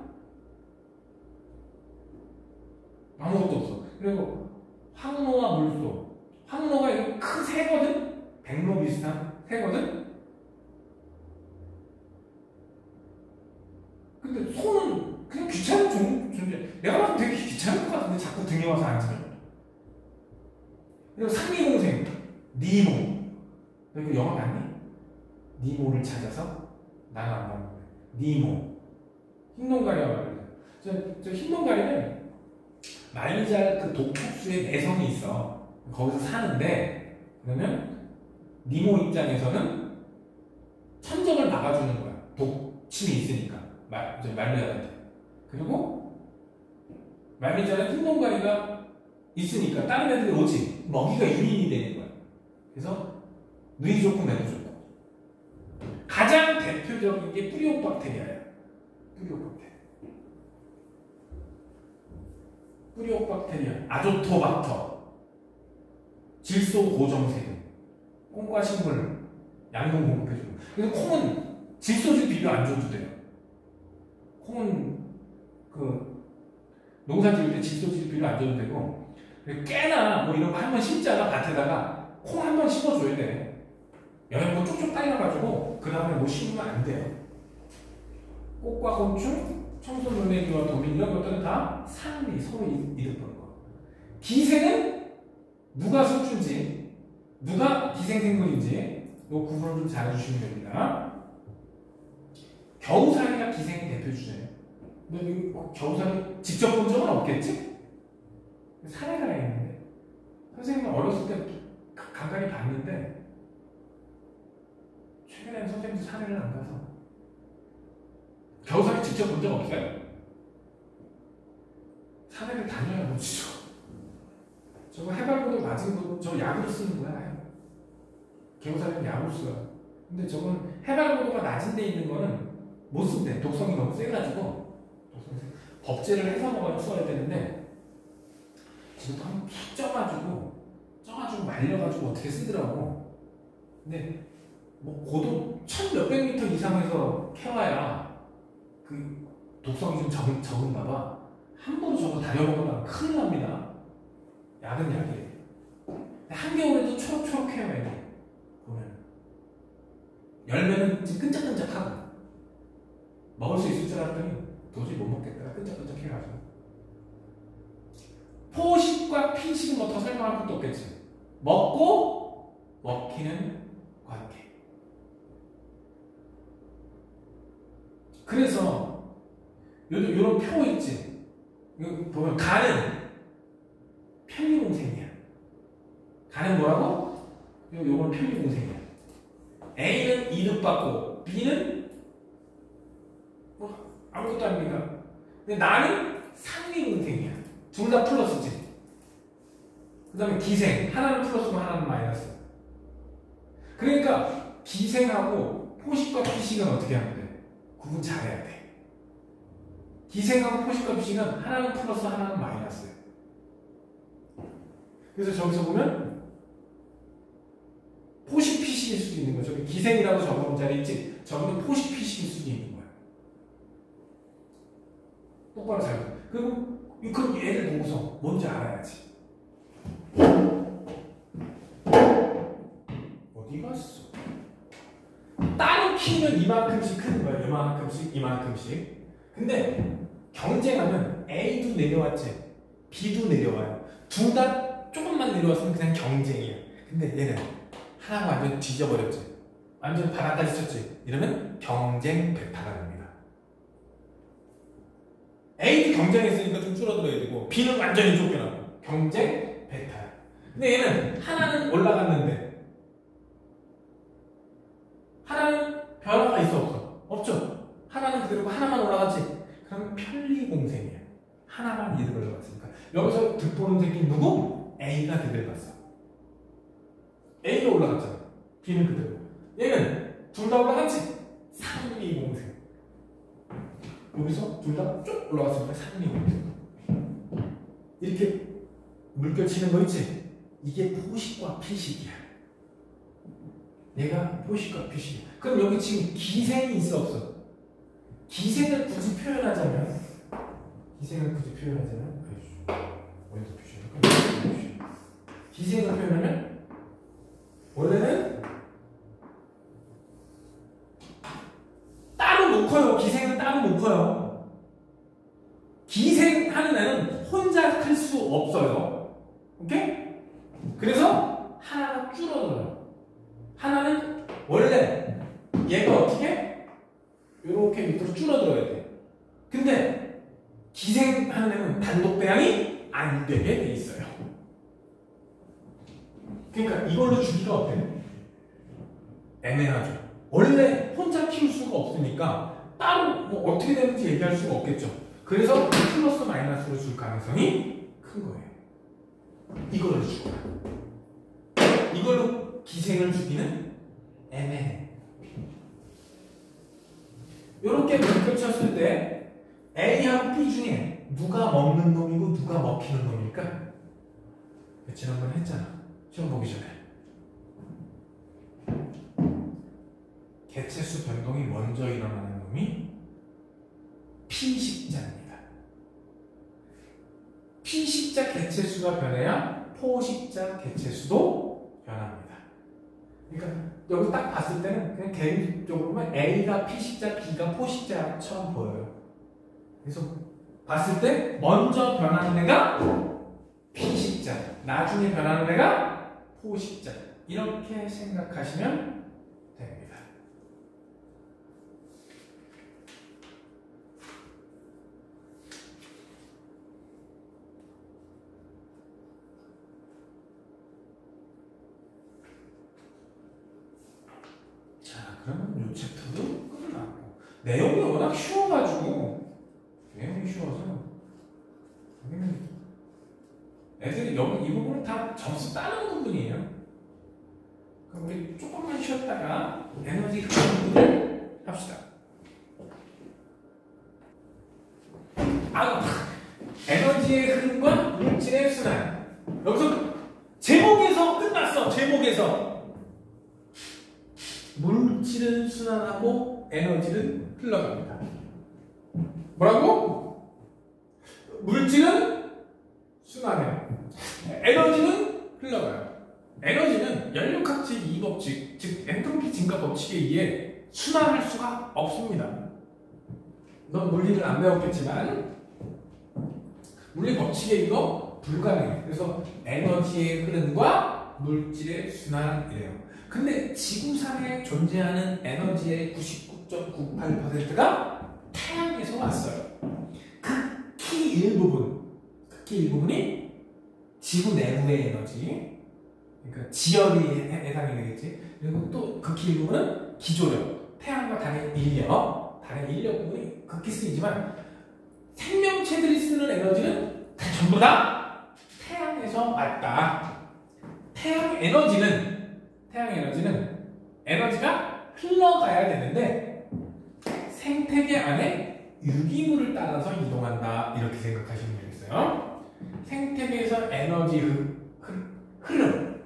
Speaker 1: 아무것도 없어. 그리고 황로와 물소. 황로가 이거 큰 새거든? 백로 비슷한 새거든? 근데 소는 그냥 귀찮은 존재. 내가 봐도 되게 귀찮을 것 같은데 자꾸 등에 와서 앉으면. 그리고 상리공생, 니모. 너 이거 영어 봤니? 니모를 찾아서 나가 안 나오는 거야. 니모. 흰농가리라고 말해요. 저 흰농가리는 말미잘 그 독촉수의 내성이 있어. 거기서 사는데, 그러면 니모 입장에서는 천적을 막아주는 거야. 독침이 있으니까 말미잘한테. 그리고 말미잘은 흰동가리가 있으니까 다른 애들이 오지 먹이가 유인이 되는 거야. 그래서 눈이 좋고 매도 좋고. 가장 대표적인 게 뿌리옥 박테리아야. 뿌리옥 박테리아, 아조토박터, 질소 고정세균, 콩과 식물, 양분 공급해주고. 그래서 콩은 질소질 비료 안 줘도 돼요. 콩은 그 농사 지을 때 질소질 비료 안 줘도 되고, 깨나 뭐 이런 거 한 번 심자가 밭에다가 콩 한 번 심어줘야 돼. 영양분 쪽쪽 딸려가지고 그 다음에 뭐 심으면 안 돼요. 꽃과 곤충, 청소년애기와 도민 이런 것들은 다 상위 서로 이득 보는 거. 기생은 누가 숙주인지, 누가 기생생물인지 요 구분을 좀 잘해주시면 됩니다. 겨우살이가 기생의 대표 주제예요. 근데 겨우살이 직접 본 적은 없겠지? 사례가 있는데 선생님은 어렸을 때 간간히 봤는데 최근에는 선생님도 사례를 안 가서 겨우살이 직접 본 적 없어요? 사례를 다녀야 보시죠. 저거 해발고도 맞은 거 저 약으로 쓰는 거야. 겨우살이는 약으로 써요. 근데 저건 해발고도가 낮은 데 있는 거는 못 쓴대. 독성이 너무 세가지고 법제를 해서 먹어야 써야 되는데 지금도 한번 푹 쪄가지고 말려가지고 어떻게 쓰더라고. 근데 뭐 고도 1000몇백 미터 이상에서 캐와야 그 독성이 좀 적은가 봐. 함부로 저거 다려먹으면 큰일 납니다. 약은 약이에요. 한겨울에도 초록초록해요. 애들 보면 열매는 지금 끈적끈적하고 먹을 수 있을 줄 알았더니 도저히 못 먹겠더라. 끈적끈적해가지고. 포식과 피식은 뭐 더 설명할 것도 없겠지. 먹고 먹히는 관계. 그래서 요런 표 있지. 이거 보면 간은 편리공생이야. 간은 뭐라고? 요건 편리공생이야. A는 이득받고 B는 뭐 아무것도 아닙니다. 근데 나는 상위공생이야. 둘 다 플러스지. 그 다음에 기생. 하나는 플러스고 하나는 마이너스. 그러니까 기생하고 포식과 피식은 어떻게 하면 돼? 구분 잘해야 돼. 기생하고 포식과 피식은 하나는 플러스 하나는 마이너스예요. 그래서 저기서 보면 포식 피식일 수도 있는 거야. 저기 기생이라고 적어놓은 자리 있지? 저기는 포식 피식일 수도 있는 거야. 똑바로 잘 봐. 그럼 얘를 보고서 뭔지 알아야지. 어디 갔어? 따로 키우면 이만큼씩 크는 거야. 이만큼씩. 근데 경쟁하면 A도 내려왔지, B도 내려와요. 둘 다 조금만 내려왔으면 그냥 경쟁이야. 근데 얘는 하나가 완전 뒤져버렸지. 완전 바닥까지 쳤지. 이러면 경쟁 배타가 됩니다. A도 경쟁했으니까 좀 줄어들어야 되고 B는 완전히 쫓겨나고 경쟁 배타야. 근데 얘는 하나는 올라갔는데 하나는 변화가 있어 없어? 없죠. 하나는 그대로고 하나만 올라갔지. 그럼 편리공생이야. 하나만 이득을 받았으니까. 여기서 득보는 새끼 누구? A가 득을 봤어. A가 올라갔잖아. B는 그대로. 얘는 둘 다 올라갔지? 상위공생. 여기서 둘 다 쭉 올라갔으니까 상위공생. 이렇게 물결 치는 거 있지? 이게 포식과 피식이야. 얘가 포식과 피식이야. 그럼 여기 지금 기생이 있어 없어? 기생을 굳이 표현하자면 어디서 표시할까? 기생을 표현하면 원래는 따로 놓고요. 기생은 따로 놓고요. 기생하는 애는 혼자 클 수 없어요. 오케이? 그래서 하나가 줄어들어요. 하나는 원래 얘가 어떻게? 이렇게 밑으로 줄어들어야 돼. 근데 기생하는 애는 단독 배양이 안 되게 돼 있어요. 그러니까 이걸로 주기가 어때요? 애매하죠. 원래 혼자 키우는 키울 수가 없으니까 따로 뭐 어떻게 되는지 얘기할 수가 없겠죠. 그래서 플러스 마이너스로 줄 가능성이 큰 거예요. 이걸로 주거나 이걸로 기생을 주기는 애매해. 이렇게 펼쳤을 때 A하고 B 중에 누가 먹는 놈이고 누가 먹히는 놈일까? 지난번에 했잖아. 시험 보기 전에. 개체수 변동이 먼저 일어나는 놈이 P식자입니다. P식자 개체수가 변해야 포식자 개체수도 변합니다. 그러니까 여기 딱 봤을 때는 그냥 개인적으로만 A가 P식자, B가 포식자처럼 보여요. 그래서 봤을 때 먼저 변하는 애가 P식자, 나중에 변하는 애가 포식자. 이렇게 생각하시면 됩니다. 자, 그러면 이 챕터도 끝났고 내용이 워낙 쉬워가지고 내용이 쉬워서 애들이 여기 이 부분은 다 점수 따는 부분이에요. 그럼 우리 조금만 쉬었다가 에너지 부분을 합시다. 에너지의 흐름과 물질의 순환. 여기서 제목에서 끝났어. 제목에서 물질은 순환하고 에너지는 흘러갑니다. 뭐라고? 물질은 순환해요. 에너지는 흘러가요. 에너지는 연력학적 이법칙, 즉 엔트로피 증가 법칙에 의해 순환할 수가 없습니다. 넌 물리를 안 배웠겠지만 물리 법칙에 이거 불가능해요. 그래서 에너지의 흐름과 물질의 순환이래요. 근데 지구상에 존재하는 에너지의 99.98%가 태양에서 왔어요. 극히 일부분이 지구 내부의 에너지, 그러니까 지열이 해당이 되겠지. 그리고 또 극히 일부분은 기조력, 태양과 달의 인력, 부분이 극히 쓰이지만 생명체들이 쓰는 에너지는 전부 다 태양에서 왔다. 태양 에너지는 에너지가 흘러가야 되는데 생태계 안에 유기물을 따라서 이동한다. 이렇게 생각하시면 되겠어요. 생태계에서 에너지 흐름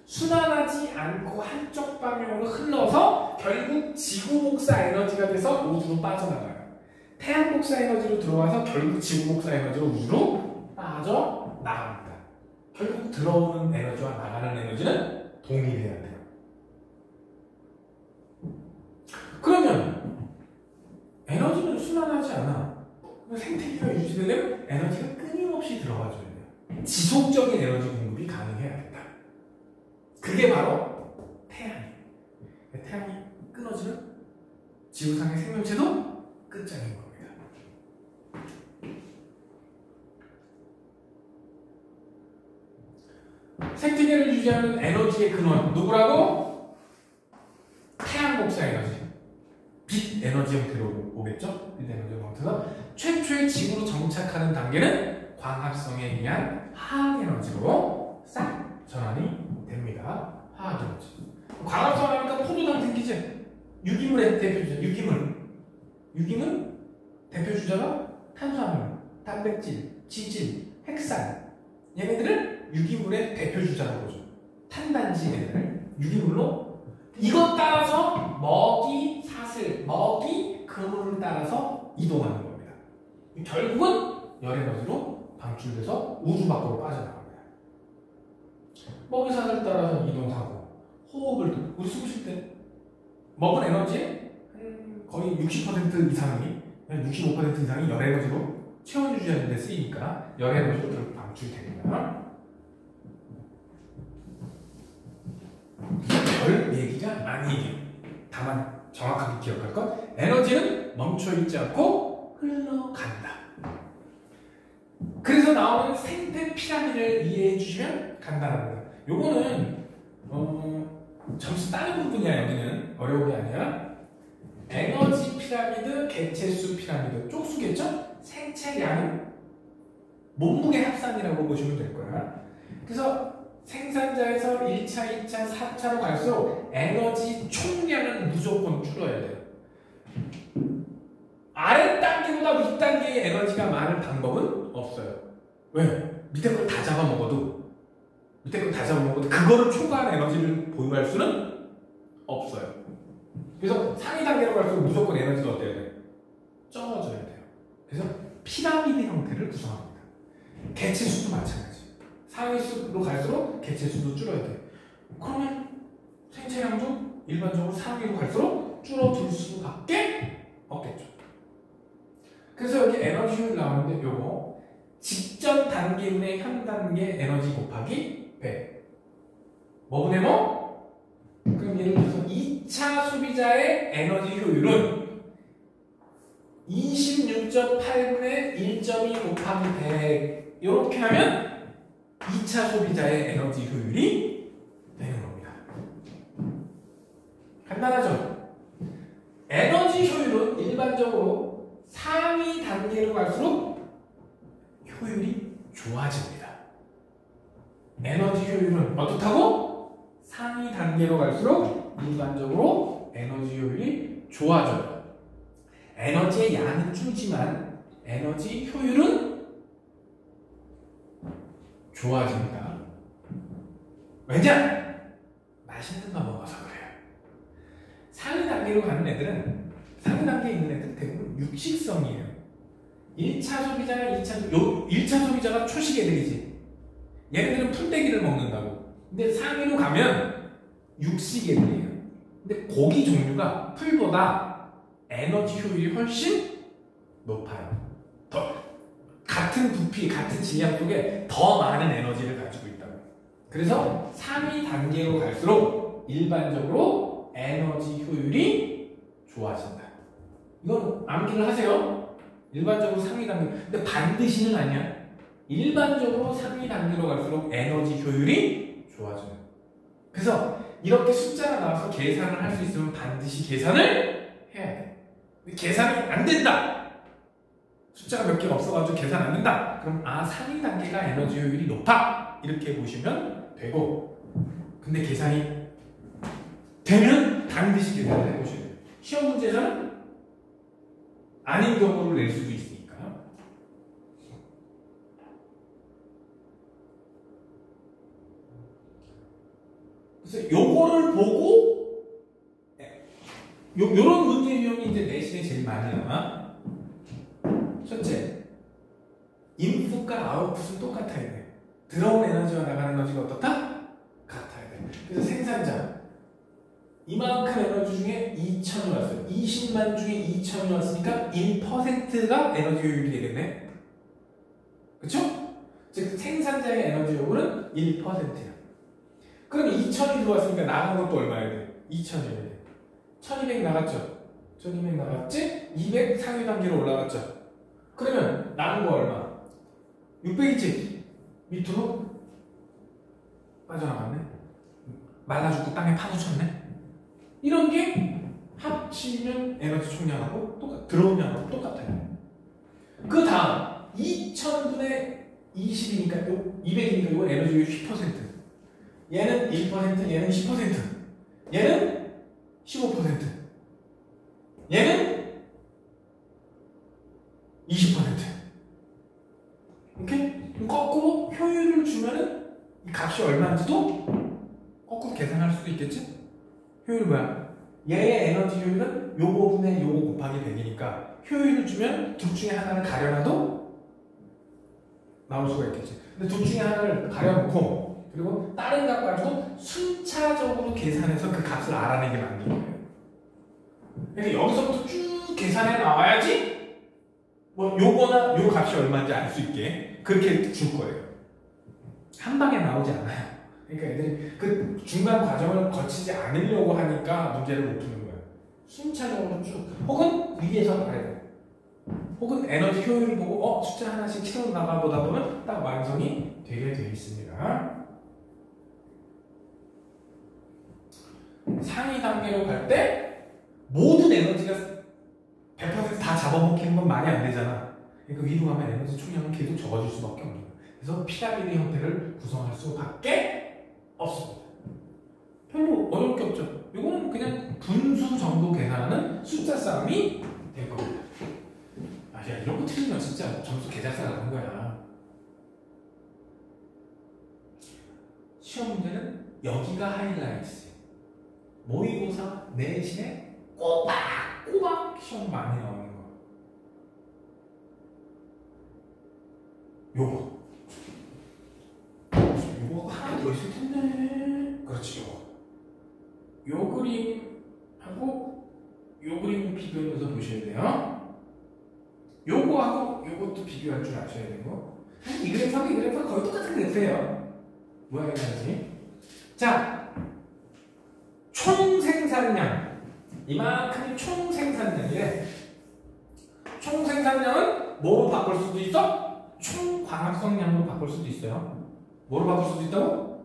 Speaker 1: 순환하지 않고 한쪽 방향으로 흘러서 결국 지구 복사 에너지가 돼서 우주로 빠져나가요. 태양 복사 에너지로 들어와서 결국 지구 복사 에너지로 우주로 빠져나갑니다. 결국 들어오는 에너지와 나가는 에너지는 동일해야 돼요. 그러면 에너지는 순환하지 않아. 생태계가 유지되려면 에너지가 끊임없이 들어가줘야 돼요. 지속적인 에너지 공급이 가능해야 된다. 그게 바로 태양이에요. 태양이 끊어지면 지구상의 생명체도 끝장인 겁니다. 생태계를 유지하는 에너지의 근원 누구라고? 태양 복사 에너지. 빛 에너지 형태로 오겠죠? 빛 에너지 형태로 최초의 지구로 정착하는 단계는 광합성에 의한 화학 에너지로 싹 전환이 됩니다. 화학 에너지. 광합성 하니까 포도당 생기지? 유기물의 대표주자, 유기물 대표주자가 탄수화물, 단백질, 지질, 핵산. 얘네들을 유기물의 대표주자라고 보죠. 탄단지 얘네들 유기물로 이것 따라서 먹이, 사슬, 먹이, 그물을 따라서 이동하는 겁니다. 결국은 열에너지로 방출돼서 우주 밖으로 빠져나갑니다. 먹이, 사슬 따라서 이동하고 호흡을 우리 숨 쉴 때 먹은 에너지의 거의 60% 이상이 65% 이상이 열에너지로 체온 유지하는 데 쓰이니까 열에너지로 결국 방출됩니다. 별 얘기가 아니에요. 다만 정확하게 기억할 것, 에너지는 멈춰있지 않고 흘러간다. 그래서 나오는 생태 피라미드를 이해해 주시면 간단합니다. 요거는 점수 따는 부분이야. 여기는 어려운 게 아니라 에너지 피라미드, 개체수 피라미드 쪽수겠죠? 생체량, 몸무게 합산이라고 보시면 될 거야. 그래서 생산자에서 1차, 2차, 4차로 갈수록 에너지 총량은 무조건 줄어야 돼요. 아래 단계보다 윗 단계의 에너지가 많은 방법은 없어요. 왜? 밑에 걸 다 잡아먹어도 그거를 초과한 에너지를 보유할 수는 없어요. 그래서 상위 단계로 갈수록 무조건 에너지가 어때야 돼? 적어져야 돼요. 그래서 피라미드 형태를 구성합니다. 개체수도 마찬가지. 상위수로 갈수록 개체수도 줄어야 돼요. 그러면 생체량도 일반적으로 상위로 갈수록 줄어들 수밖에 없겠죠. 그래서 여기 에너지 효율 나오는데 요거 직전 단계분의 현 단계 에너지 곱하기 100. 뭐분의 뭐? 그럼 예를 들어서 2차 소비자의 에너지 효율은 26.8분의 1.2 곱하기 100 이렇게 하면 2차 소비자의 에너지 효율이 되는 겁니다. 간단하죠? 에너지 효율은 일반적으로 상위 단계로 갈수록 효율이 좋아집니다. 에너지 효율은 어떻다고? 상위 단계로 갈수록 일반적으로 에너지 효율이 좋아져요. 에너지의 양은 줄지만 에너지 효율은 좋아집니다. 왜냐? 맛있는 거 먹어서 그래요. 상위 단계로 가는 애들은, 상위 단계에 있는 애들은 대부분 육식성이에요. 1차 소비자가 1차 소비자가 초식 애들이지. 얘네들은 풀떼기를 먹는다고. 근데 상위로 가면 육식 애들이에요. 근데 고기 종류가 풀보다 에너지 효율이 훨씬 높아요. 같은 부피, 같은 질량 속에 더 많은 에너지를 가지고 있다고. 그래서 상위 단계로 갈수록 일반적으로 에너지 효율이 좋아진다. 이건 암기를 하세요. 일반적으로 상위 단계. 근데 반드시는 아니야. 일반적으로 상위 단계로 갈수록 에너지 효율이 좋아져요. 그래서 이렇게 숫자가 나와서 계산을 할 수 있으면 반드시 계산을 해야 돼. 근데 계산이 안 된다. 숫자가 몇 개가 없어가지고 계산 안 된다. 그럼 상위 단계가 에너지 효율이 높아. 이렇게 보시면 되고, 근데 계산이 되면 반드시 계산을 해보셔야 돼요. 시험 문제에서는 아닌 경우를 낼 수도 있으니까. 그래서 요거를 보고 요런 문제 유형이 이제 내신에 제일 많이 나와. 첫째, 인풋과 아웃풋은 똑같아야 돼. 들어온 에너지와 나가는 에너지가 어떻다? 같아야 돼. 그래서 생산자 이만큼 에너지 중에 2,000이 왔어요. 20만 중에 2,000이 왔으니까 1%가 에너지 효율이 되겠네. 그쵸? 즉 생산자의 에너지 효율은 1%야. 그럼 2,000이 들어왔으니까 나간 것도 얼마야 돼? 2,000이어야 돼. 1200 나갔죠? 1200 나갔지? 200 상위 단계로 올라갔죠? 그러면 남은 거 얼마? 600이지? 밑으로 빠져나갔네? 말라 죽고 땅에 파묻혔네? 이런 게 합치면 에너지 총량하고 들어오냐하고 똑같아요. 그 다음 2000분의 20이니까 200이니까 이거 에너지율 10%. 얘는 1%, 얘는 10%. 얘는 15%. 얘는 20%. 오케이? 그럼 거꾸로 효율을 주면은 이 값이 얼마인지도 거꾸로 계산할 수도 있겠지? 효율 뭐야? 얘의 에너지 효율은 요거 분의 요거 곱하기 100이니까 효율을 주면 둘 중에 하나를 가려놔도 나올 수가 있겠지. 근데 둘 중에 하나를 가려놓고 그리고 다른 값 가지고 순차적으로 계산해서 그 값을 알아내게 만든 거예요. 그러니까 여기서부터 쭉 계산해 나와야지 뭐 요거나 요 값이 얼마인지 알 수 있게 그렇게 줄 거예요. 한 방에 나오지 않아요. 그러니까 애들이 그 중간 과정을 거치지 않으려고 하니까 문제를 못 푸는 거예요. 순차적으로 쭉 혹은 위에서 아래로 혹은 에너지 효율을 보고 숫자 하나씩 채워 나가보다 보면 딱 완성이 되게 되어 있습니다. 상위 단계로 갈 때 모든 에너지가 100%다 잡아먹히는 건 말이 안 되잖아. 그러니까 위로 가면 에너지 총량은 계속 적어질 수밖에 없는 거야. 그래서 피라미드 형태를 구성할 수밖에 없습니다. 별로 어려울 게 없죠. 이거는 그냥 분수 정도 계산하는 숫자 싸움이 될 겁니다. 아, 야, 이런 거 틀리면 진짜 점수 계산사 나는 거야. 시험 문제는 여기가 하이라이트. 모의고사 내신에 꼬박꼬박 시험 많이 나오는 거. 요거 하나 더 있을 텐데. 그렇지, 요 그림하고 요 그림 비교해서 보셔야 돼요. 요거하고 요것도 비교할 줄 아셔야 되고. 이 그래프하고 이 그래프가 거의 똑같은 그래프예요. 모양이 다르지. 자, 총 생산량 이만큼이 총 생산량이래. 총 생산량은 뭐로 바꿀 수도 있어? 총 광합성량으로 바꿀 수도 있어요. 뭐로 바꿀 수도 있다고?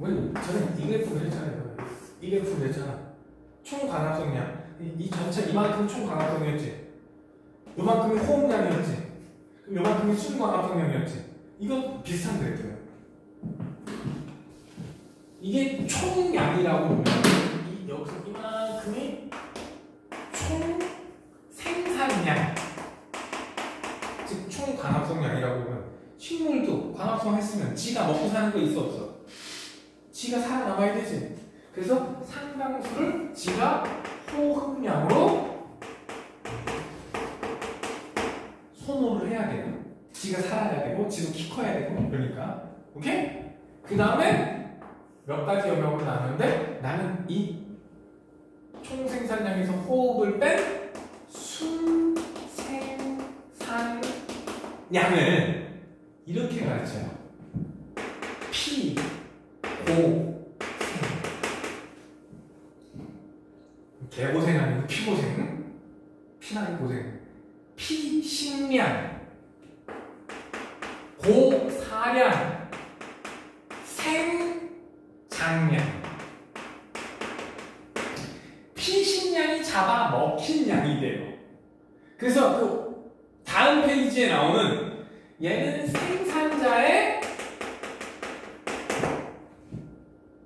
Speaker 1: 저는 이 그래프 그랬잖아요. 이 그래프 그랬잖아. 총 광합성량. 이 전체 이만큼 총 광합성이었지. 요만큼이 호흡량이었지. 그럼 요만큼이 순광합성량이었지. 이거 비슷한 그래프예요. 이게 총량이라고 보면 여기서 이만큼이 총 생산량, 즉 총 광합성량이라고 보면 식물도 광합성 했으면 지가 먹고 사는 거 있어 없어? 지가 살아남아야 되지. 그래서 상당수를 지가 호흡량으로 소모를 해야 돼요. 지가 살아야 되고 지도 키 커야 되고. 그러니까 오케이? 그 다음에 몇 가지 영역으로 나누는데 나는 이 총생산량에서 호흡을 뺀 순생산량을 이렇게 가르쳐요. 피, 고, 생. 개고생 아니고 피고생. 피나는 고생. 피식량, 고사량, 생장량. 피식량이 잡아 먹힌 양이 돼요. 그래서 그 다음 페이지에 나오는 얘는 생산자의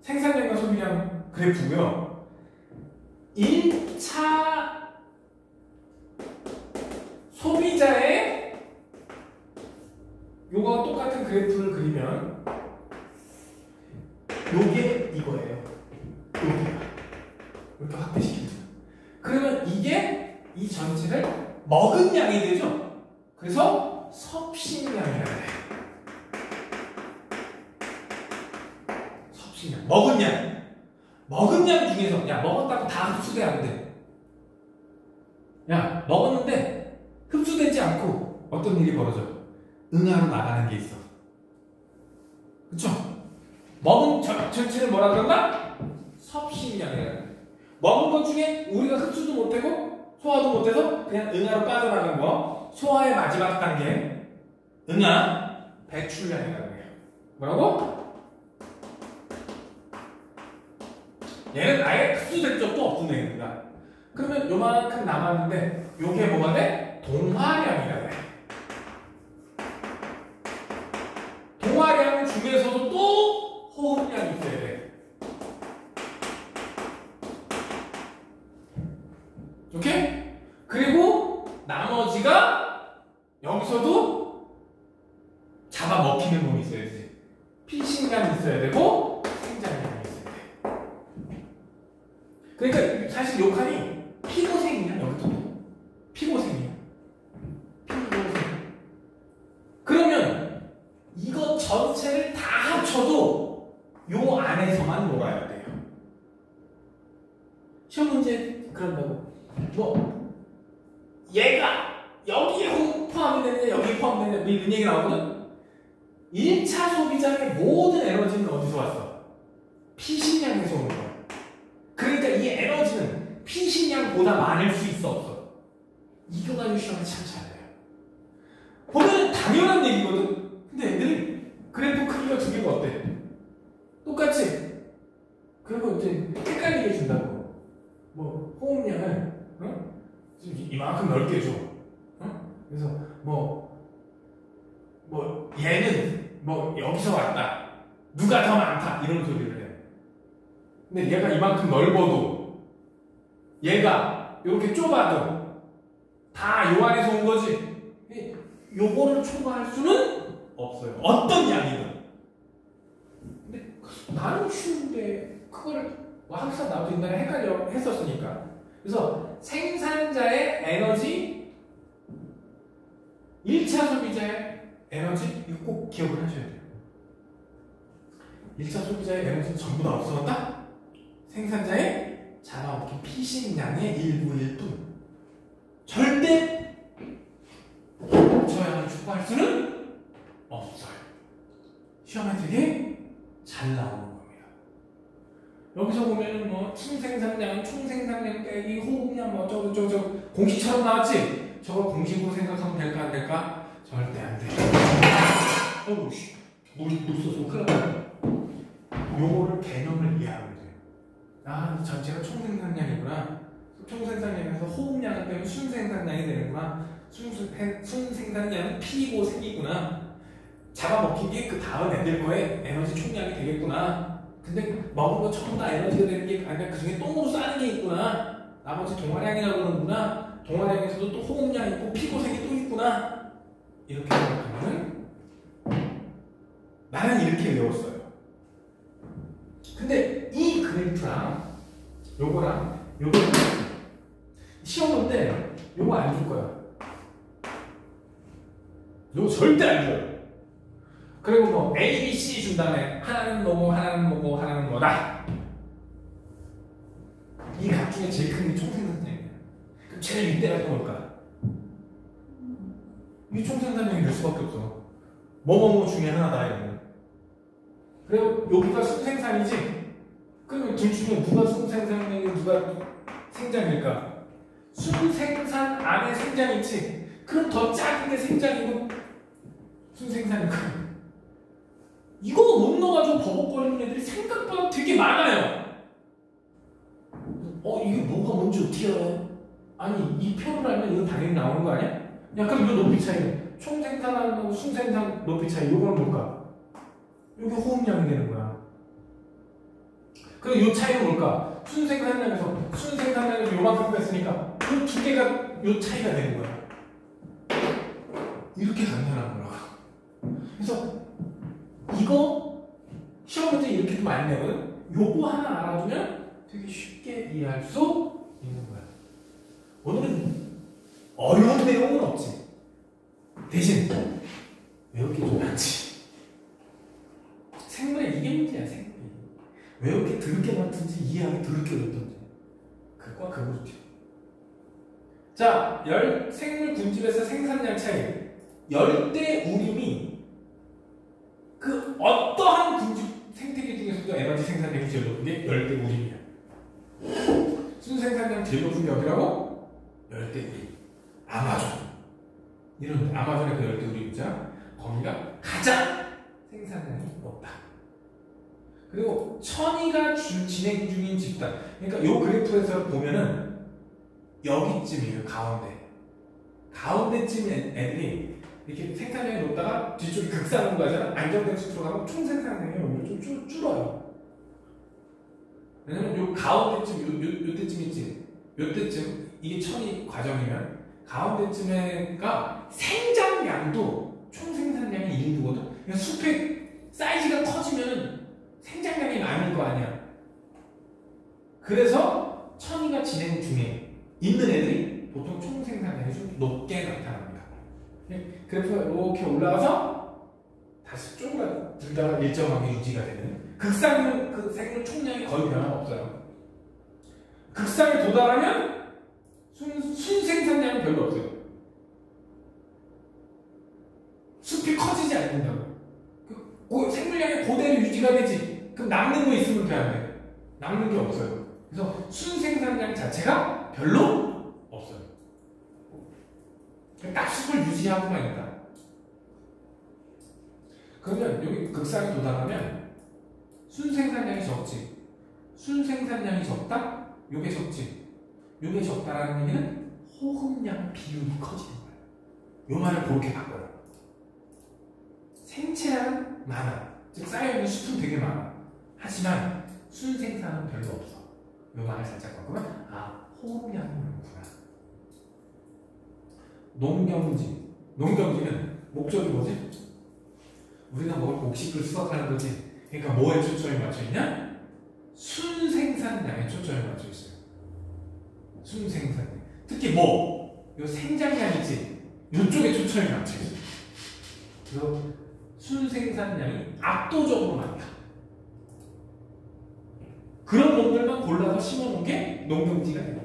Speaker 1: 생산량과 소비량 그래프고요. 1차 소비자의 요거와 똑같은 그래프를 그리면 요게 이거예요. 이렇게 확대시킵니다. 그러면 이게 이 전체를 먹은 양이 되죠. 그래서 섭식량이라고 해요. 섭식량. 먹은 양. 먹은 양 중에서 야 먹었다고 다 흡수돼 안 돼. 야 먹었는데 흡수되지 않고 어떤 일이 벌어져? 응아로 나가는 게 있어. 그쵸? 먹은 전체를 뭐라 그런다? 섭식량이라고 해요. 먹은 것 중에 우리가 흡수도 못하고 소화도 못해서 그냥 응아로 빠져나간 거. 소화의 마지막 단계 응아 배출량이라고 해요. 뭐라고? 얘는 아예 흡수될 적도 없는 애입니다. 그러면 요만큼 남았는데 요게 뭐가 돼? 동화량이라고 해. 동화량 중에서도 또 호흡량이 있어야 돼. 오케이? 그리고 나머지가 여기서도 잡아먹히는 놈이 있어야지. 피식량이 있어야 되고 생장량이 있어야 돼. 그러니까 사실 요 칸이 피고생이야. 여기도 피고생이야. 피고생. 그러면 이거 전체를 다 합쳐도 요 안에서만 놀아야 돼요. 시험 문제 그런다고 뭐 얘가 여기에 포함이 되느냐 여기에 포함되느냐 이런 얘기 나오거든. 1차 소비자의 모든 에너지는 어디서 왔어? 피식량에서 오는 거야. 그러니까 이 에너지는 피식량보다 많을 수 있어 없어? 이거 가지고 시험을 참 잘해요. 보면 당연한 얘기거든. 근데 애들이 그래프 크기가 두 개가 어때? 똑같이. 그리고 이제 이만큼 넓게 줘. 그래서 얘는 여기서 왔다. 누가 더 많다. 이런 소리를 해. 근데 얘가 이만큼 넓어도 얘가 이렇게 좁아도 다 요 안에서 온 거지. 요거를 초과할 수는 없어요. 어떤 양이든. 근데 나는 쉬운데 그걸 항상 나도 옛날에 헷갈려 했었으니까. 그래서 생산자의 에너지, 1차 소비자의 에너지, 이거 꼭 기억을 하셔야 돼요. 1차 소비자의 에너지는 전부 다 없어졌다? 생산자의 잡아먹힌 피식량의 일부일 뿐. 절대 저 양을 추구할 수는 없어요. 시험에 되게 잘 나오는 겁니다. 여기서 보면은 충생산량, 총생산량 빼기, 호흡량 어쩌고저쩌고 공식처럼 나왔지? 저걸 공식으로 생각하면 될까 안 될까? 절대 안 돼. 어우 씨, 물 써서 큰일 났다. 요거를 개념을 이해하면 돼요. 아, 이 전체가 총생산량이구나. 총생산량에서 호흡량을 빼면 순생산량이 되는구나. 순생산량은 P고 생기구나. 잡아먹힌 게 그 다음 애들 거에 에너지 총량이 되겠구나. 근데 먹은 거 전부 다 에너지가 되는 게 아니라 그 중에 똥으로 싸는 게 있구나. 나머지 동화량이라고 그러는구나. 동화량에서도 또 호흡량 있고 피고색이 또 있구나. 이렇게 생각하면 나는 이렇게 외웠어요. 근데 이 그래프랑 요거랑 시험 볼 때 요거 안 줄 거야. 요거 절대 안 줘요. 그리고 A, B, C 준 다음에 하나는 뭐고 하나는 뭐고 하나는 뭐다. 이 각 중에 제일 큰 게 총생산량이야. 그럼 제일 윗대가 뭘까? 이 총생산량이 될 수밖에 없어. 뭐뭐뭐 중에 하나다 이거는. 그리고 여기가 순생산이지? 그러면 둘 중에 누가 순생산이고 누가 생장일까? 순생산 안에 생장이 있지? 그럼 더 작은 게 생장이고 순생산일까? 이거 못 넣어가지고 버벅거리는 애들이 생각보다 되게 많아요. 이게 뭐가 뭔지 어떻게 알아요? 아니, 이 표를 알면 이거 당연히 나오는 거 아니야? 야, 그럼 이 높이 차이는 총생산하고 순생산 높이 차이, 이거는 뭘까? 이게 호흡량이 되는 거야. 그리고 이 차이는 뭘까? 순생산량에서 요만큼 뺐으니까 이 두 개가 이 차이가 되는 거야. 이렇게 간단한 거라고. 그래서 이거 시험 문제 이렇게 많이 내거든? 요거 하나 알아두면 되게 쉽게 이해할 수 있는 거야. 오늘은 어려운 내용은 없지. 대신 외울 게 좀 많지. 생물에 이게 문제야, 생물이. 왜 이렇게 더럽게 많든지 이해하기 더럽게 어렵던지. 그거와 그거죠. 자, 생물 군집에서 생산량 차이. 열대 우림이 그 어떠한 군집 생태계 중에서도 에너지 생산량이 제일 높은 게 열대 우림이야. 순생산량 제일 높은 게 어디라고? 열대 우림. 아마존. 이런 아마존의 그 열대 우림 있잖아. 거기가 가장 생산량이 높다. 그리고 천이가 진행 중인 집단. 그러니까 이 그래프에서 보면은 여기쯤이에요. 가운데쯤 애들이 이렇게 생산량이 높다가 뒤쪽이 극상으로 가잖아. 안정된 수치로 가면 총 생산량이 오히려 좀 줄어요. 왜냐면 요 가운데쯤, 요때쯤 있지. 요때쯤 이게 천이 과정이면 가운데쯤에가 생장량도 총 생산량의 일부거든. 그러니까 숲의 사이즈가 커지면 생장량이 많을 거 아니야. 그래서 천이가 진행 중에 있는 애들이 보통 총 생산량이 좀 높게 나타납니다. 그래프가 이렇게 올라가서 다시 쪼그라들다가 일정하게 유지가 되는. 극상은 그 생물 총량이 거의 변화가 없어요. 극상에 도달하면 순생산량은 별로 없어요. 숲이 커지지 않는다고. 생물량이 그대로 유지가 되지. 그럼 남는 거 있으면 돼, 안 돼? 남는 게 없어요. 그래서 순생산량 자체가 별로 없어요. 딱 숲을 유지하고만 있다. 그러면 여기 극상에 도달하면 순생산량이 적지. 순생산량이 적다? 요게 적지. 요게 적다라는 얘기는 호흡량 비율이 커지는 거예요. 요 말을 그렇게 바꿔요. 생체량은 많아. 즉 쌓여있는 수품 되게 많아. 하지만 순생산은 별로 없어. 요 말을 살짝 바꾸면 호흡량이 많구나. 농경지. 농경지는 목적이 뭐지? 우리가 먹을 곡식을 수확하는 거지. 그러니까 뭐에 초점이 맞춰 있냐? 순생산량에 초점이 맞춰 있어요. 순생산량. 특히 뭐? 요 생장량이지. 요쪽에 초점이 맞춰 있어요. 그래서 순생산량이 압도적으로 많다. 그런 놈들만 골라서 심어놓은 게 농경지가 되는 거야.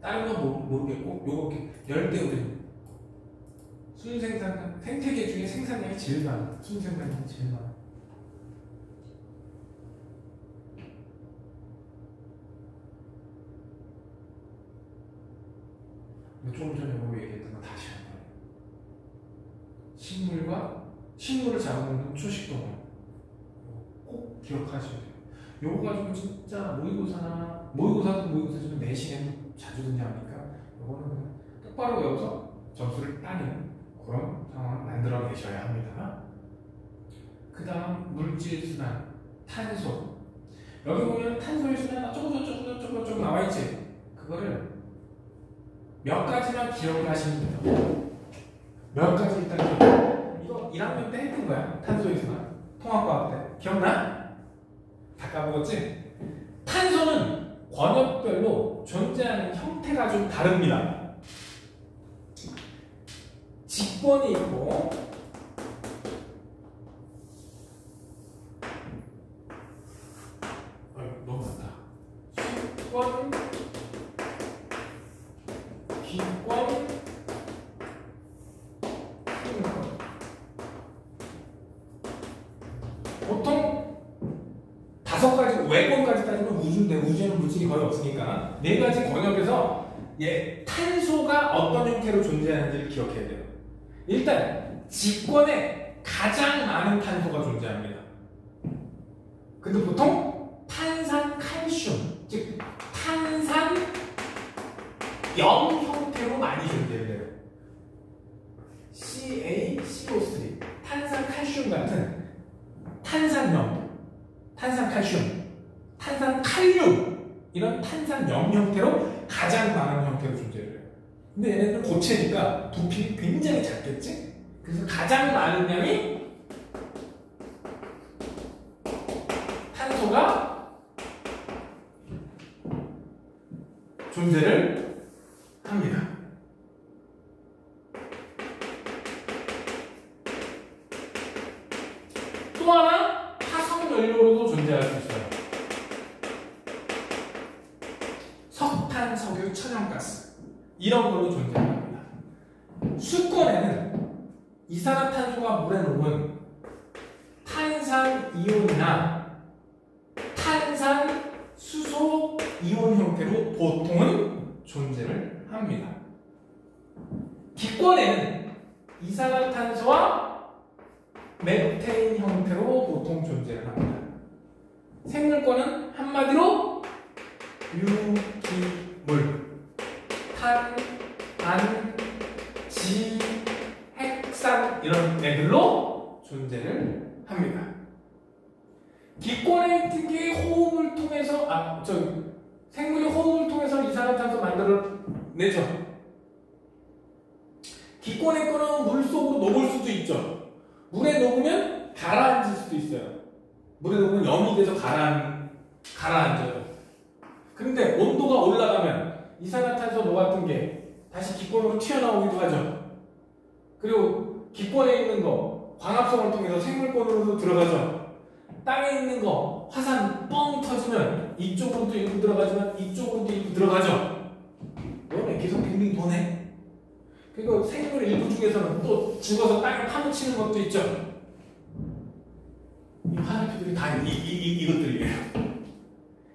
Speaker 1: 다른 건 모르겠고, 요거 열대우림. 순생산량, 생태계 중에 생산량이 제일 많아. 순생산량이 제일 많아. 조금 전에 뭐 얘기했던 거 다시 한번. 식물을 잡아먹는 초식동물. 꼭 기억하셔야 돼요. 요거 가지고 진짜 모의고사지만 내신에 자주 등장하니까 요거는 그냥 똑바로 외워서 점수를 따는 그런 상황을 만들어 내셔야 합니다. 그 다음 물질순환, 탄소. 여기 보면 탄소의 순환 어쩌고 나와있지. 그거를 몇 가지만 기억을 하시면 돼요. 몇 가지 일단 기억. 이거 1학년 때 했던 거야. 탄소의 순환. 통합과학 때. 기억나? 다 까먹었지? 탄소는 권역별로 존재하는 형태가 좀 다릅니다. 직권이 있고 너무 많다. 수권, 기권, 힘권. 보통 5가지, 외권까지 따지면 우주인데 우주에는 물질이 거의 없으니까 4가지 권역에서 탄소가 어떤 형태로 존재하는지를 기억해야 돼요. 일단 직권에 가장 많은 탄소가 존재합니다. 근데 보통 탄산칼슘, 즉 탄산염 형태로 많이 존재해요. CaCO3, 탄산칼슘 같은 탄산염, 탄산칼슘, 탄산칼륨 이런 탄산염 형태로 가장 많은 형태로 존재해요. 근데 얘네들은 고체니까 부피가 굉장히 작겠지? 그래서 가장 많은 양이 탄소가 존재를 합니다. 또 하나 화석연료로도 존재할 수 있어요. 석탄, 석유, 천연가스 이런 걸로 존재합니다. 수권에는 이산화탄소가 물에 녹은 탄산이온이나 탄산수소 이온 형태로 보통은 존재를 합니다. 기권에는 이산화탄소와 메테인 형태로 보통 존재를 합니다. 생물권은 한마디로 유기물, 탄, 안, 지, 핵산 이런 애들로 존재를 합니다. 기권에 있는 게 호흡을 통해서 생물이 호흡을 통해서 이산화탄소 만들어내죠. 기권의 거는 물속으로 녹을 수도 있죠. 물에 녹으면 가라앉을 수도 있어요. 물에 녹으면 염이 돼서 가라앉아요. 근데 온도가 올라가면 이산화탄소 녹았던 게 다시 기권으로 튀어나오기도 하죠. 그리고 기권에 있는 거 광합성을 통해서 생물권으로도 들어가죠. 땅에 있는 거 화산 뻥 터지면 이쪽으로도 일부 들어가지만 이쪽으로도 일부 들어가죠. 너네 계속 빙빙 도네. 그리고 생물 일부 중에서는 또 죽어서 땅에 파묻히는 것도 있죠. 이 화살표들이 다 이것들이에요.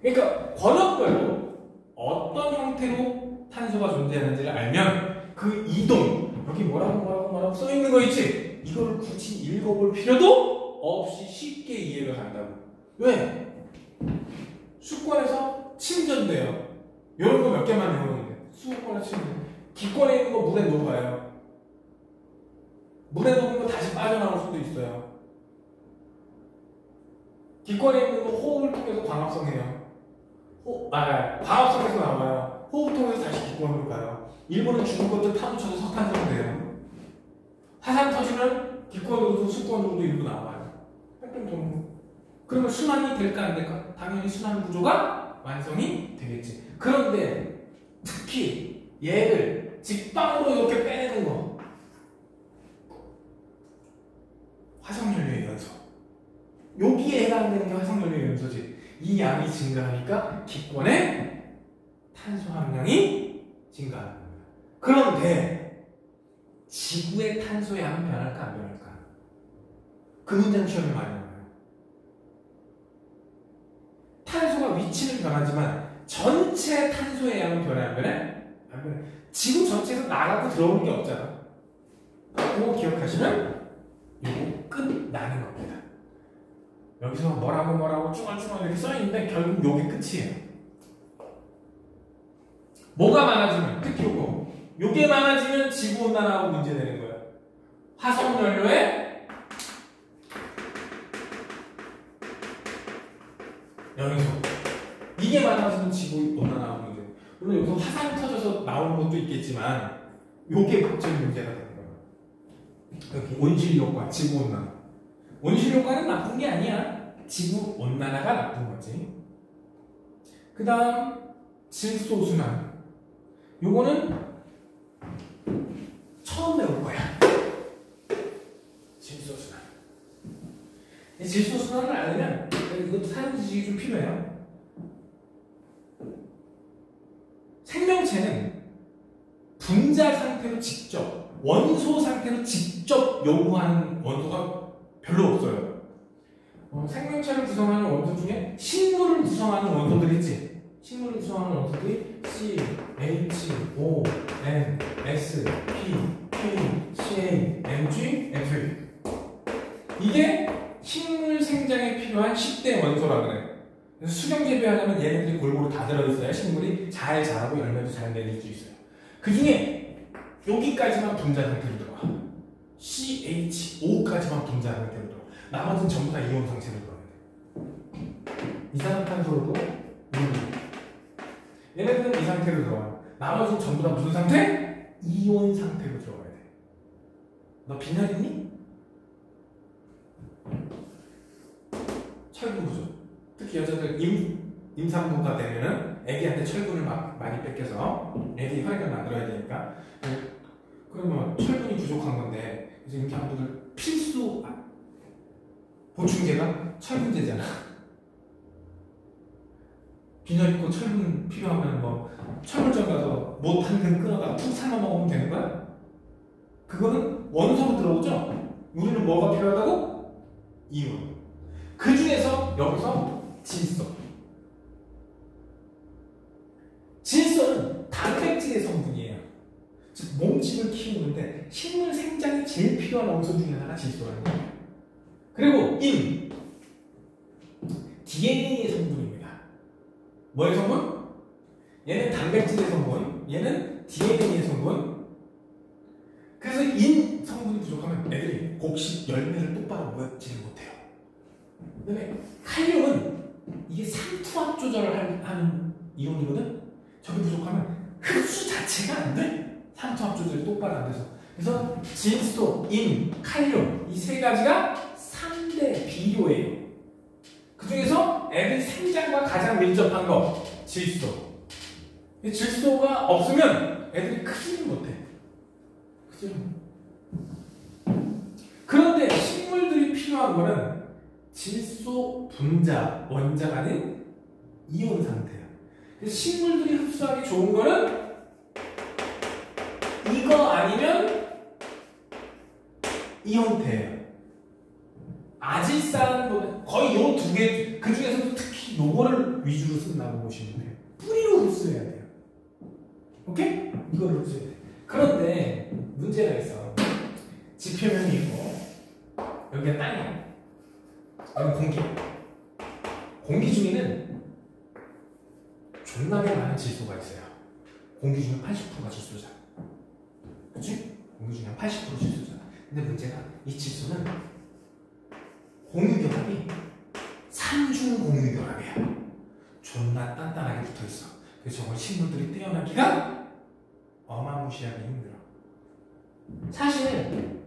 Speaker 1: 그러니까 권역별로 어떤 형태로 탄소가 존재하는지를 알면 그 이동, 여기 뭐라고 써있는 거 있지? 이걸 굳이 읽어볼 필요도 없이 쉽게 이해가 간다고. 왜? 수권에서 침전 돼요. 이런 거 몇 개만 외우면 돼. 수도권에 치면 돼. 기권에 있는 거 물에 녹아요. 물에 녹으면 다시 빠져나올 수도 있어요. 기권에 있는 거 호흡을 통해서 광합성해요. 광합성에서 나와요. 호흡을 통해서 다시 기권으로 가요. 일본은 죽은 것들 파묻혀서 석탄으로 돼요. 화산 터지면 기권으로도 수권으로도 일부 나와요. 그러면 순환이 될까 안 될까? 당연히 순환 구조가 완성이 되겠지. 그런데 특히 얘를 직방으로 이렇게 빼내는 거, 화석연료의 연소. 여기에 해당되는 게 화석연료의 연소지. 이 양이 증가하니까 기권의 탄소 함량이 증가하는 겁니다. 그런데 지구의 탄소 양은 변할까 안 변할까? 그 문제는 시험에 많이 나와요. 탄소가 위치는 변하지만 전체 탄소의 양은 변해 안 변해? 안 변해. 지구 전체에서 나가고 들어오는 게 없잖아. 그거 기억하시면 이거 끝나는 겁니다. 여기서 뭐라고 쭈글쭈글 이렇게 써있는데 결국 요게 끝이에요. 뭐가 많아지면, 특히 요게 많아지면 지구온난화하고 문제되는 거예요. 화석연료의 연소. 이게 많아지면 지구온난화하고 문제. 물론 여기서 화산이 터져서 나오는 것도 있겠지만 요게 갑자기 문제가 되는 거예요. 여기 온실효과, 지구온난화. 온실효과는 나쁜 게 아니야. 지구온난화가 나쁜 거지. 그 다음 질소순환. 요거는 처음 배울 거야. 질소순환. 이 질소순환을 알면 이것도 사용 지식이 좀 필요해요. 생명체는 분자 상태로 직접, 원소 상태로 직접 요구하는 원소가 별로 없어요. 생명체를 구성하는 원소 중에 식물을 구성하는 원소들 있지. 식물을 구성하는 원소들이 C, H, O, N, S, P, K, CA, Mg, F. 이게 식물 생장에 필요한 10대 원소라 그래. 그래서 수경 재배하려면 얘네들이 골고루 다 들어있어야 식물이 잘 자라고 열매도 잘 맺을 수 있어요. 그 중에 여기까지만 분자 상태로 들어가. CHO까지만 분자 상태로 들어가. 나머지는 전부 다 이온 상태로 들어가야 돼. 이산화탄소로도 얘네들은 이 상태로 들어가요. 나머지는 전부 다 무슨 상태? 이온 상태로 들어가야 돼. 너 빈혈 있니? 철분 부족. 특히 여자들 임산부가 되면은 애기한테 철분을 많이 뺏겨서 애기 혈액을 만들어야 되니까. 그러면 철분이 부족한 건데, 그래서 임산부들 필수 보충제가 철분제잖아. 빈혈 있고 철분 필요하면 뭐 철물점 가서 못 한 근 끊어가 푹 삶아 먹으면 되는 거야? 그거는 원소로 들어오죠? 우리는 뭐가 필요하다고? 이온. 그 중에서 여기서 질소. 질소는 단백질의 성분이에요. 즉 몸집을 키우는데 식물 생장에 제일 필요한 원소 중에 하나가 질소라는 거예요. 그리고 DNA의 성분입니다. 뭐의 성분? 얘는 단백질의 성분, 얘는 DNA의 성분. 그래서 인 성분이 부족하면 애들이 곡식 열매를 똑바로 맺지를 못해요. 그 다음에 칼륨은 이게 상투압 조절을 하는 이온이거든? 저게 부족하면 흡수 자체가 안 돼. 상투압 조절이 똑바로 안 돼서. 그래서 질소, 인, 칼륨 이 세 가지가 3대 비료예요. 그 중에서 애들 생장과 가장 밀접한 거 질소. 질소가 없으면 애들이 크지를 못해. 그죠? 그런데 식물들이 필요한 거는 질소 분자, 원자가 아닌 이온 상태야. 그래서 식물들이 흡수하기 좋은 거는 이거 아니면 이 형태예요. 아질산 거의 요 두 개, 그 중에서도 특히 요거를 위주로 쓴다고 보시면 돼요. 뿌리로 흡수해야 돼요. 오케이? 이거를 흡수해야 돼. 그런데 문제가 있어. 지표면이 있고 여기가 땅이야. 여기 공기. 공기 중에는 존나게 많은 질소가 있어요. 공기 중에 80%가 질소잖아. 그치? 공기 중에 80% 질소잖아. 근데 문제가 이 질소는 공유결합이 삼중 공유결합이야. 존나 단단하게 붙어있어. 그래서 저걸 식물들이 떼어내기가 어마무시하게 힘들어. 사실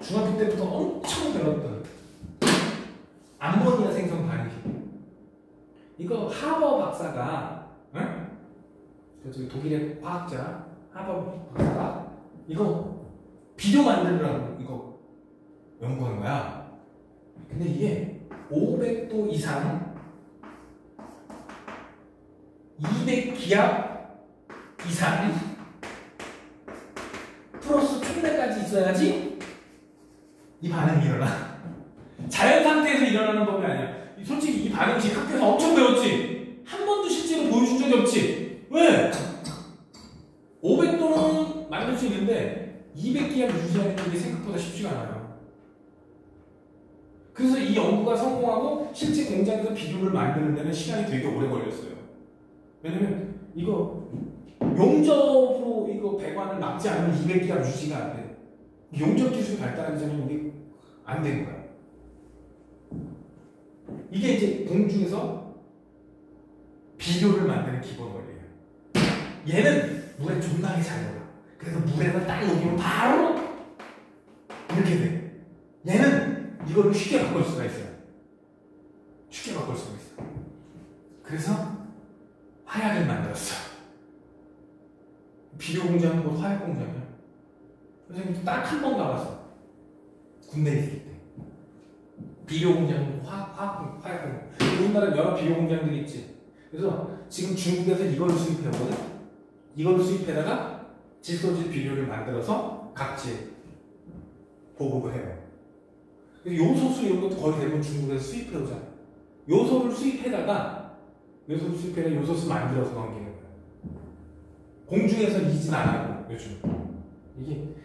Speaker 1: 중학교 때부터 엄청 배웠던 암모니아 생성 반응식. 이거 하버 박사가, 응? 저기 독일의 과학자 하버 박사가 이거 비료 만들으라고 이거 연구한 거야. 근데 이게 500도 이상 200기압 이상 플러스 촉매까지 있어야지 이 반응이 일어나. 자연 상태에서 일어나는 법이 아니야. 솔직히 이 반응식 학교에서 엄청 배웠지? 한 번도 실제로 보여준 적이 없지? 왜? 500도는 만들 수 있는데 200기압 유지하는 게 생각보다 쉽지가 않아요. 그래서 이 연구가 성공하고 실제 공장에서 비료를 만드는 데는 시간이 되게 오래 걸렸어요. 왜냐면 이거 용접으로 이거 배관을 막지 않으면 200기압 유지가 안 돼. 용접 기술이 발달하기 전에 우리 안 되는 거야. 이게 이제 공중에서 비료를 만드는 기본 원리예요. 얘는 물에 존나게 잘 녹아. 그래서 물에다 딱 녹이면 바로 이렇게 돼. 얘는 이거를 쉽게 바꿀 수가 있어요. 쉽게 바꿀 수가 있어. 그래서 화약을 만들었어. 비료 공장은 곧 화약 공장이야. 선생님도 딱 한 번 가봤어. 군대에 있을 때. 비료 공장, 화약 공장. 우리나라에 여러 비료 공장들이 있지. 그래서 지금 중국에서 이걸 수입해오거든. 이걸 수입해다가 질소질 비료를 만들어서 각지에 보급을 해요. 요소수 이런 것도 거의 대부분 중국에서 수입해오잖아. 요소를 수입해다가 요소수 만들어서 넘기는 거야. 공중에서 이진 않아요, 요즘. 이게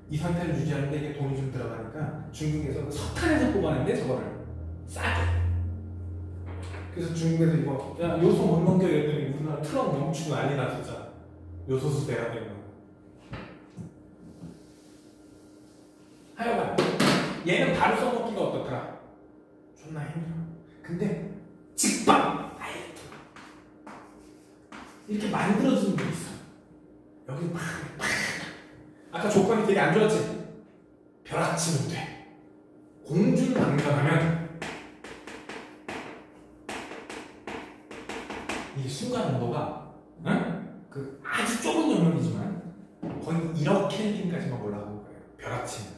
Speaker 1: 이 상태를 유지하는데 이게 돈이 좀 들어가니까 중국에서 석탄에서 뽑아내는데 저거를 싸게. 그래서 중국에서 이거 야 요소 못 넘겨 이랬더니 우리나라 트럭 멈추고 난리 났었잖아. 요소수 대라 되는 거. 하여간 얘는 바로 써먹기가 어떻더라? 존나 힘들어. 근데 직방 이렇게 만들어지는 게 있어. 여기 팍 아까 조건이 되게 안 좋았지? 벼락치면 돼. 공중방전하면 이 순간 온도가 그 아주 좁은 영역이지만 거의 1억 켈빈까지만 올라가고 그래요. 벼락치면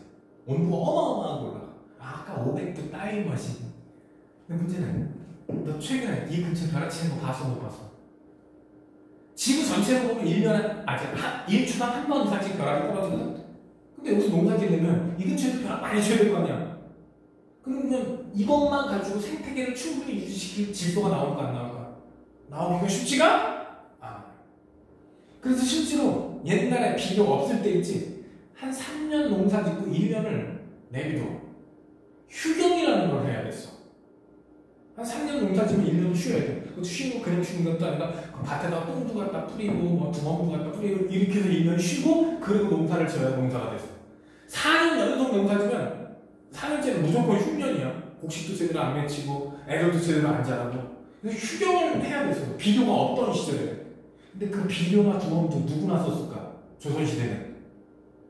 Speaker 1: 온도가 어마어마하게 올라가. 아까 500도 따윈 맛이. 근데 문제는 너 최근에 이 근처 벼락치는 거 봤어 못 봤어? 지구 전체로 보면 1년에 일주당 한 번 이상씩 벼락이 떨어지거든? 근데 여기서 농사 지으려면 이 근처에도 벼락 많이 줘야 될 거 아니야? 그러면 이것만 가지고 생태계를 충분히 유지시킬 질소가 나올까 안 나올까? 나오기가 쉽지가 않아. 그래서 실제로 옛날에 비료 없을 때 있지? 한 3년 농사 짓고 1년을 내비둬. 휴경이라는 걸 해야 됐어. 한 3년 농사 지면 1년 쉬어야 돼. 그것도 쉬고 그냥 쉬는 것도 아니라 그 밭에다가 똥도 갖다 뿌리고 뭐 두멍도 갖다 뿌리고 이렇게 해서 1년 쉬고 그리고 농사를 지어야 농사가 됐어. 4년 연속 농사 지면 4년째는 무조건 흉년이야. 곡식도 제대로 안 맺히고 애들도 제대로 안 자라고. 그래서 휴경을 해야 됐어. 비료가 없던 시절에. 근데 그 비료나 두멍도 누구나 썼을까? 조선시대는.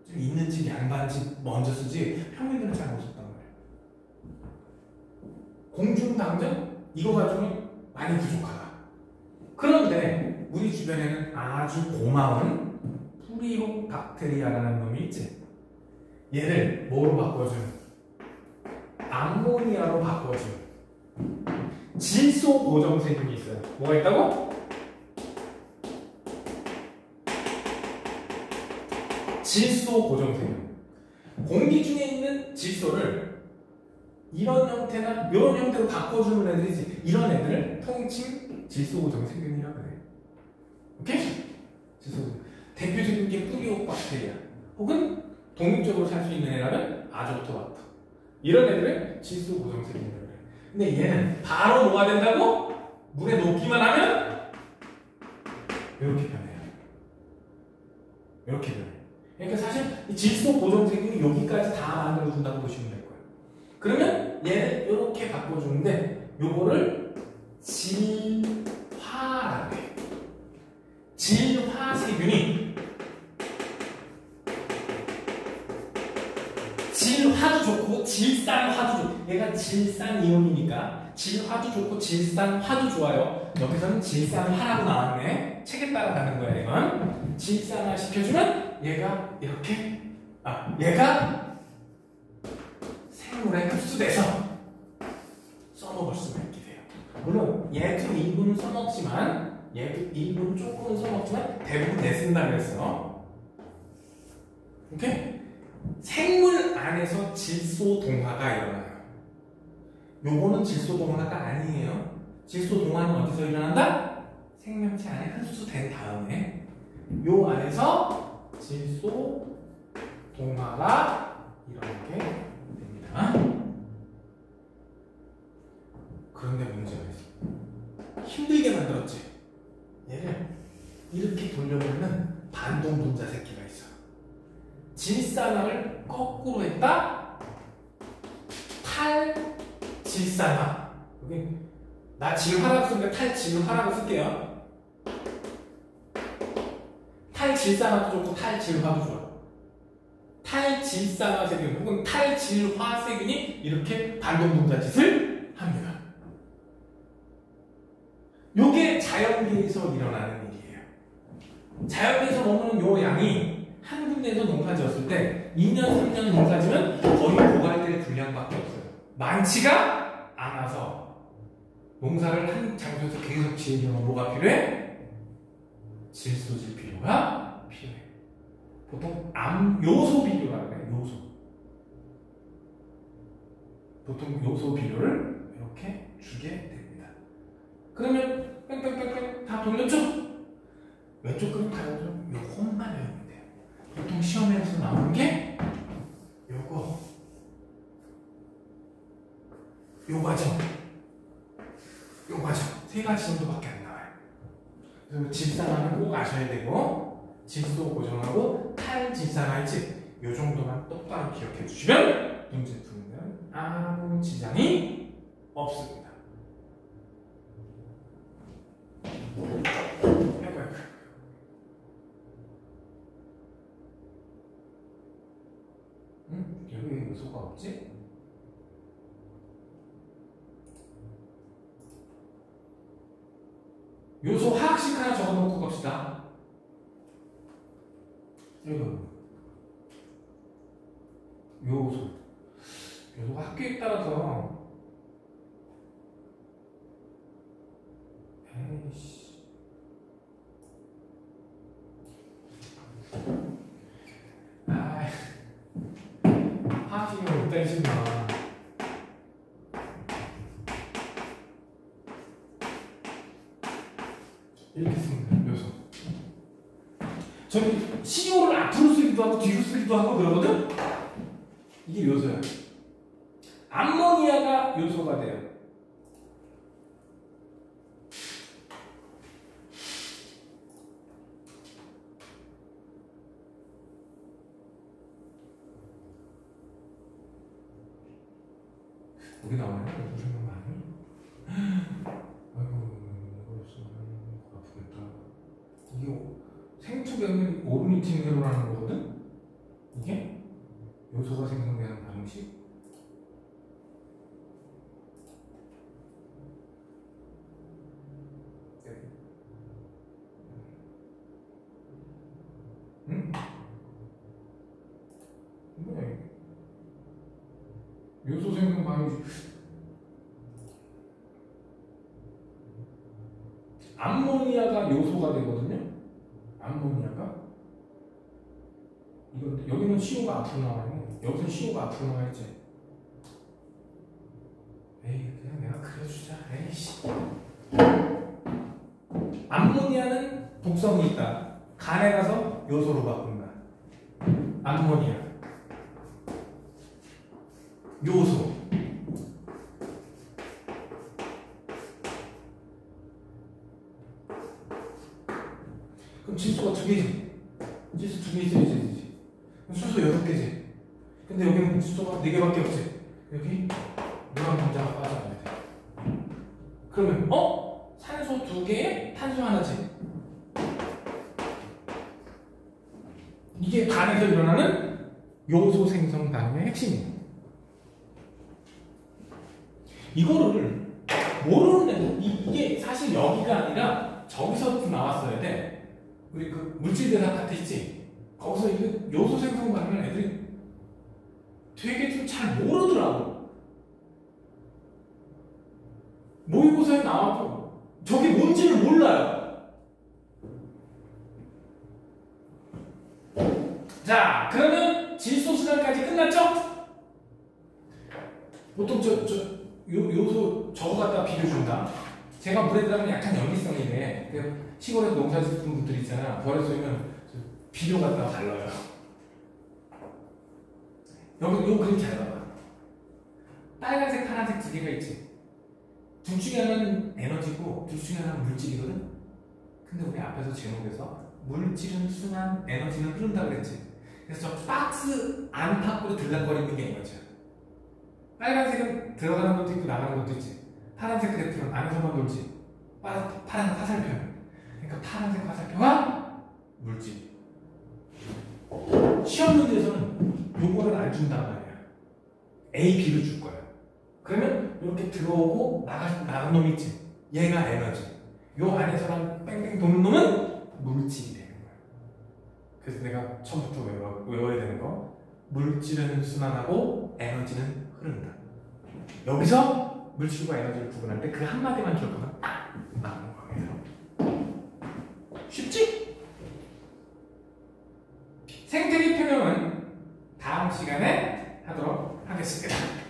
Speaker 1: 좀 있는 집 양반 집 먼저 쓰지 평민들은 잘 못 썼단 말이야. 공중방전? 이거 가지고는 많이 부족하다. 그런데 우리 주변에는 아주 고마운 프리오박테리아라는 놈이 있지. 얘를 뭐로 바꿔준? 암모니아로 바꿔준 질소 고정 세균이 있어요. 뭐가 있다고? 질소 고정 세균. 공기 중에 있는 질소를 이런 형태나 이런 형태로 바꿔주는 애들이지. 이런 애들을 통칭 질소 고정 세균이라고 그래. 오케이? 질소 고정. 대표적인 게 프리오박테리아 혹은 독립적으로 살 수 있는 애라면 아조토마토. 이런 애들은 질소 고정색인이라고 그래. 근데 얘는 바로 뭐가 된다고? 물에 녹기만 하면 이렇게 변해요. 이렇게 변해요. 그러니까 사실 이 질소 고정색이 여기까지 다 만들어준다고 보시면 될 거예요. 그러면 얘는 이렇게 바꿔주는데 요거를 질화라고 해요. 질화세균이 질화도 좋고 질산화도 좋고, 얘가 질산이온이니까 질화도 좋고 질산화도 좋아요. 여기서는 질산화라고 나왔네. 책에 따라가는 거야. 이건 질산화 시켜주면 얘가 이렇게 얘가 생물에 흡수돼서 써먹을 수가 있게 돼요. 물론 얘도 일부는 써먹지만, 얘도 일부는 조금은 써먹지만 대부분 내쓴다 그랬어. 오케이? 생물 안에서 질소 동화가 일어나요. 요거는 질소 동화가 아니에요. 질소 동화는 어디서 일어난다? 생명체 안에 흡수된 다음에 요 안에서 질소 동화가 일어나게 됩니다. 그런데 문제가 있어. 힘들게 만들었지. 얘를 이렇게 돌려보면 반동 분자 새끼가 있어. 질산화를 거꾸로 했다. 탈질산화. 여기 나 질화라고 쓰니까 탈질화라고 쓸게요. 탈질산화도 좋고 탈질화도 좋아. 탈질산화 세균 혹은 탈질화 세균이 이렇게 반동 분자 짓을 합니다. 요게 자연계에서 일어나는 일이에요. 자연계에서 먹는 요 양이 한 군데에서 농사 지었을 때 2년, 3년 농사 지면 거의 고갈될 분량밖에 없어요. 많지가 않아서 농사를 한 장소에서 계속 지으려면 뭐가 필요해? 질소질 비료가 필요해. 보통 요소 비료라고 해요. 요소. 보통 요소 비료를 이렇게 주게 됩니다. 그러면 뺑뺑뺑뺑 다 돌렸죠? 왼쪽 그릇 가야죠. 요것만 외우면 돼요. 보통 시험에서 나오는 게 요거, 요 과정, 요 과정 세 가지 정도밖에 안 나와요. 그래서 질산화는 꼭 아셔야 되고, 질소 고정하고 탈질산화일지 요 정도만 똑바로 기억해 주시면 문제 푸는 아무 지장이 없습니다. 여기 왜 요소가 없지? 요소 화학식 하나 적어놓고 갑시다. 이거 요소가 학교에 따라서 에이씨 화학식을 못 따지마. 이렇게 씁니다. 요소. 저기 CO를 앞으로 쓰기도 하고 뒤로 쓰기도 하고 그러거든? 이게 요소야. 암모니아가 요소가 돼요. 여기 나오네. 무슨 말 많이? 아이고, 이거 아프겠다. 이게 생초경은 오르니틴으로라는 거거든? 이게 요소가 생성되는 방식. 응? 뭐야 이게? 요소 생성 방식. 암모니아가 요소가 되거든요. 암모니아가. 이건 여기는 CO가 앞으로 나와요. 여기서 CO가 앞으로 나와있지. 에이, 그냥 내가 그려주자. 에이씨. 암모니아는 독성이 있다. 간에 가서 요소로 바꾼다. 암모니아. 요소. 그럼 질소가 2개지. 질소 2개 있어야지. 수소 6개지. 근데 여기는 수소가 4개밖에 없지. 여기 노란 분자가 빠져나야 돼. 그러면 산소 2개에 탄소 하나지. 이게 간에서 일어나는 요소 생성 반응의 핵심이에요. 이거를 모르는 애들, 이게 사실 여기가 아니라 저기서 나왔어야 돼. 우리 그 물질대사 파트 있지? 거기서 이거 요소 생성 반응을 애들이 되게 좀 잘 모르더라고. 모의고사에 나와도 저게 뭔지를 몰라요. 자, 그러면 질소 순환까지 끝났죠? 보통 요소 저거 갖다 비벼준다. 제가 물에 들어가면 약간 염기성이 돼. 시골에서 농사 짓는 분들 있잖아. 벌에 쏘면 비료 갖다가 달라요. 여기 요 그림 잘 봐봐. 빨간색, 파란색 2개가 있지. 둘 중에 하나는 에너지고 둘 중에 하나는 물질이거든. 근데 우리 앞에서 제목에서 물질은 순환, 에너지는 흐른다 그랬지. 그래서 저 박스 안팎으로 들락거리는 게 에너지야. 빨간색은 들어가는 것도 있고 나가는 것도 있지. 파란색 그래프는 안에서만 돌지. 파란 화살표. 그러니까 파란색 화살표가 물질. 시험 문제에서는 요거를 안 준단 말이야. A, B를 줄 거야. 그러면 이렇게 들어오고 나간 놈이 있지. 얘가 에너지. 요 안에서만 뺑뺑 도는 놈은 물질이 되는 거야. 그래서 내가 처음부터 외워야 되는 거. 물질은 순환하고 에너지는 흐른다. 여기서 물질과 에너지를 구분할 때 그 한마디만 기억하면 딱 나오는 거예요. 쉽지? 생태계 표명은 다음 시간에 하도록 하겠습니다.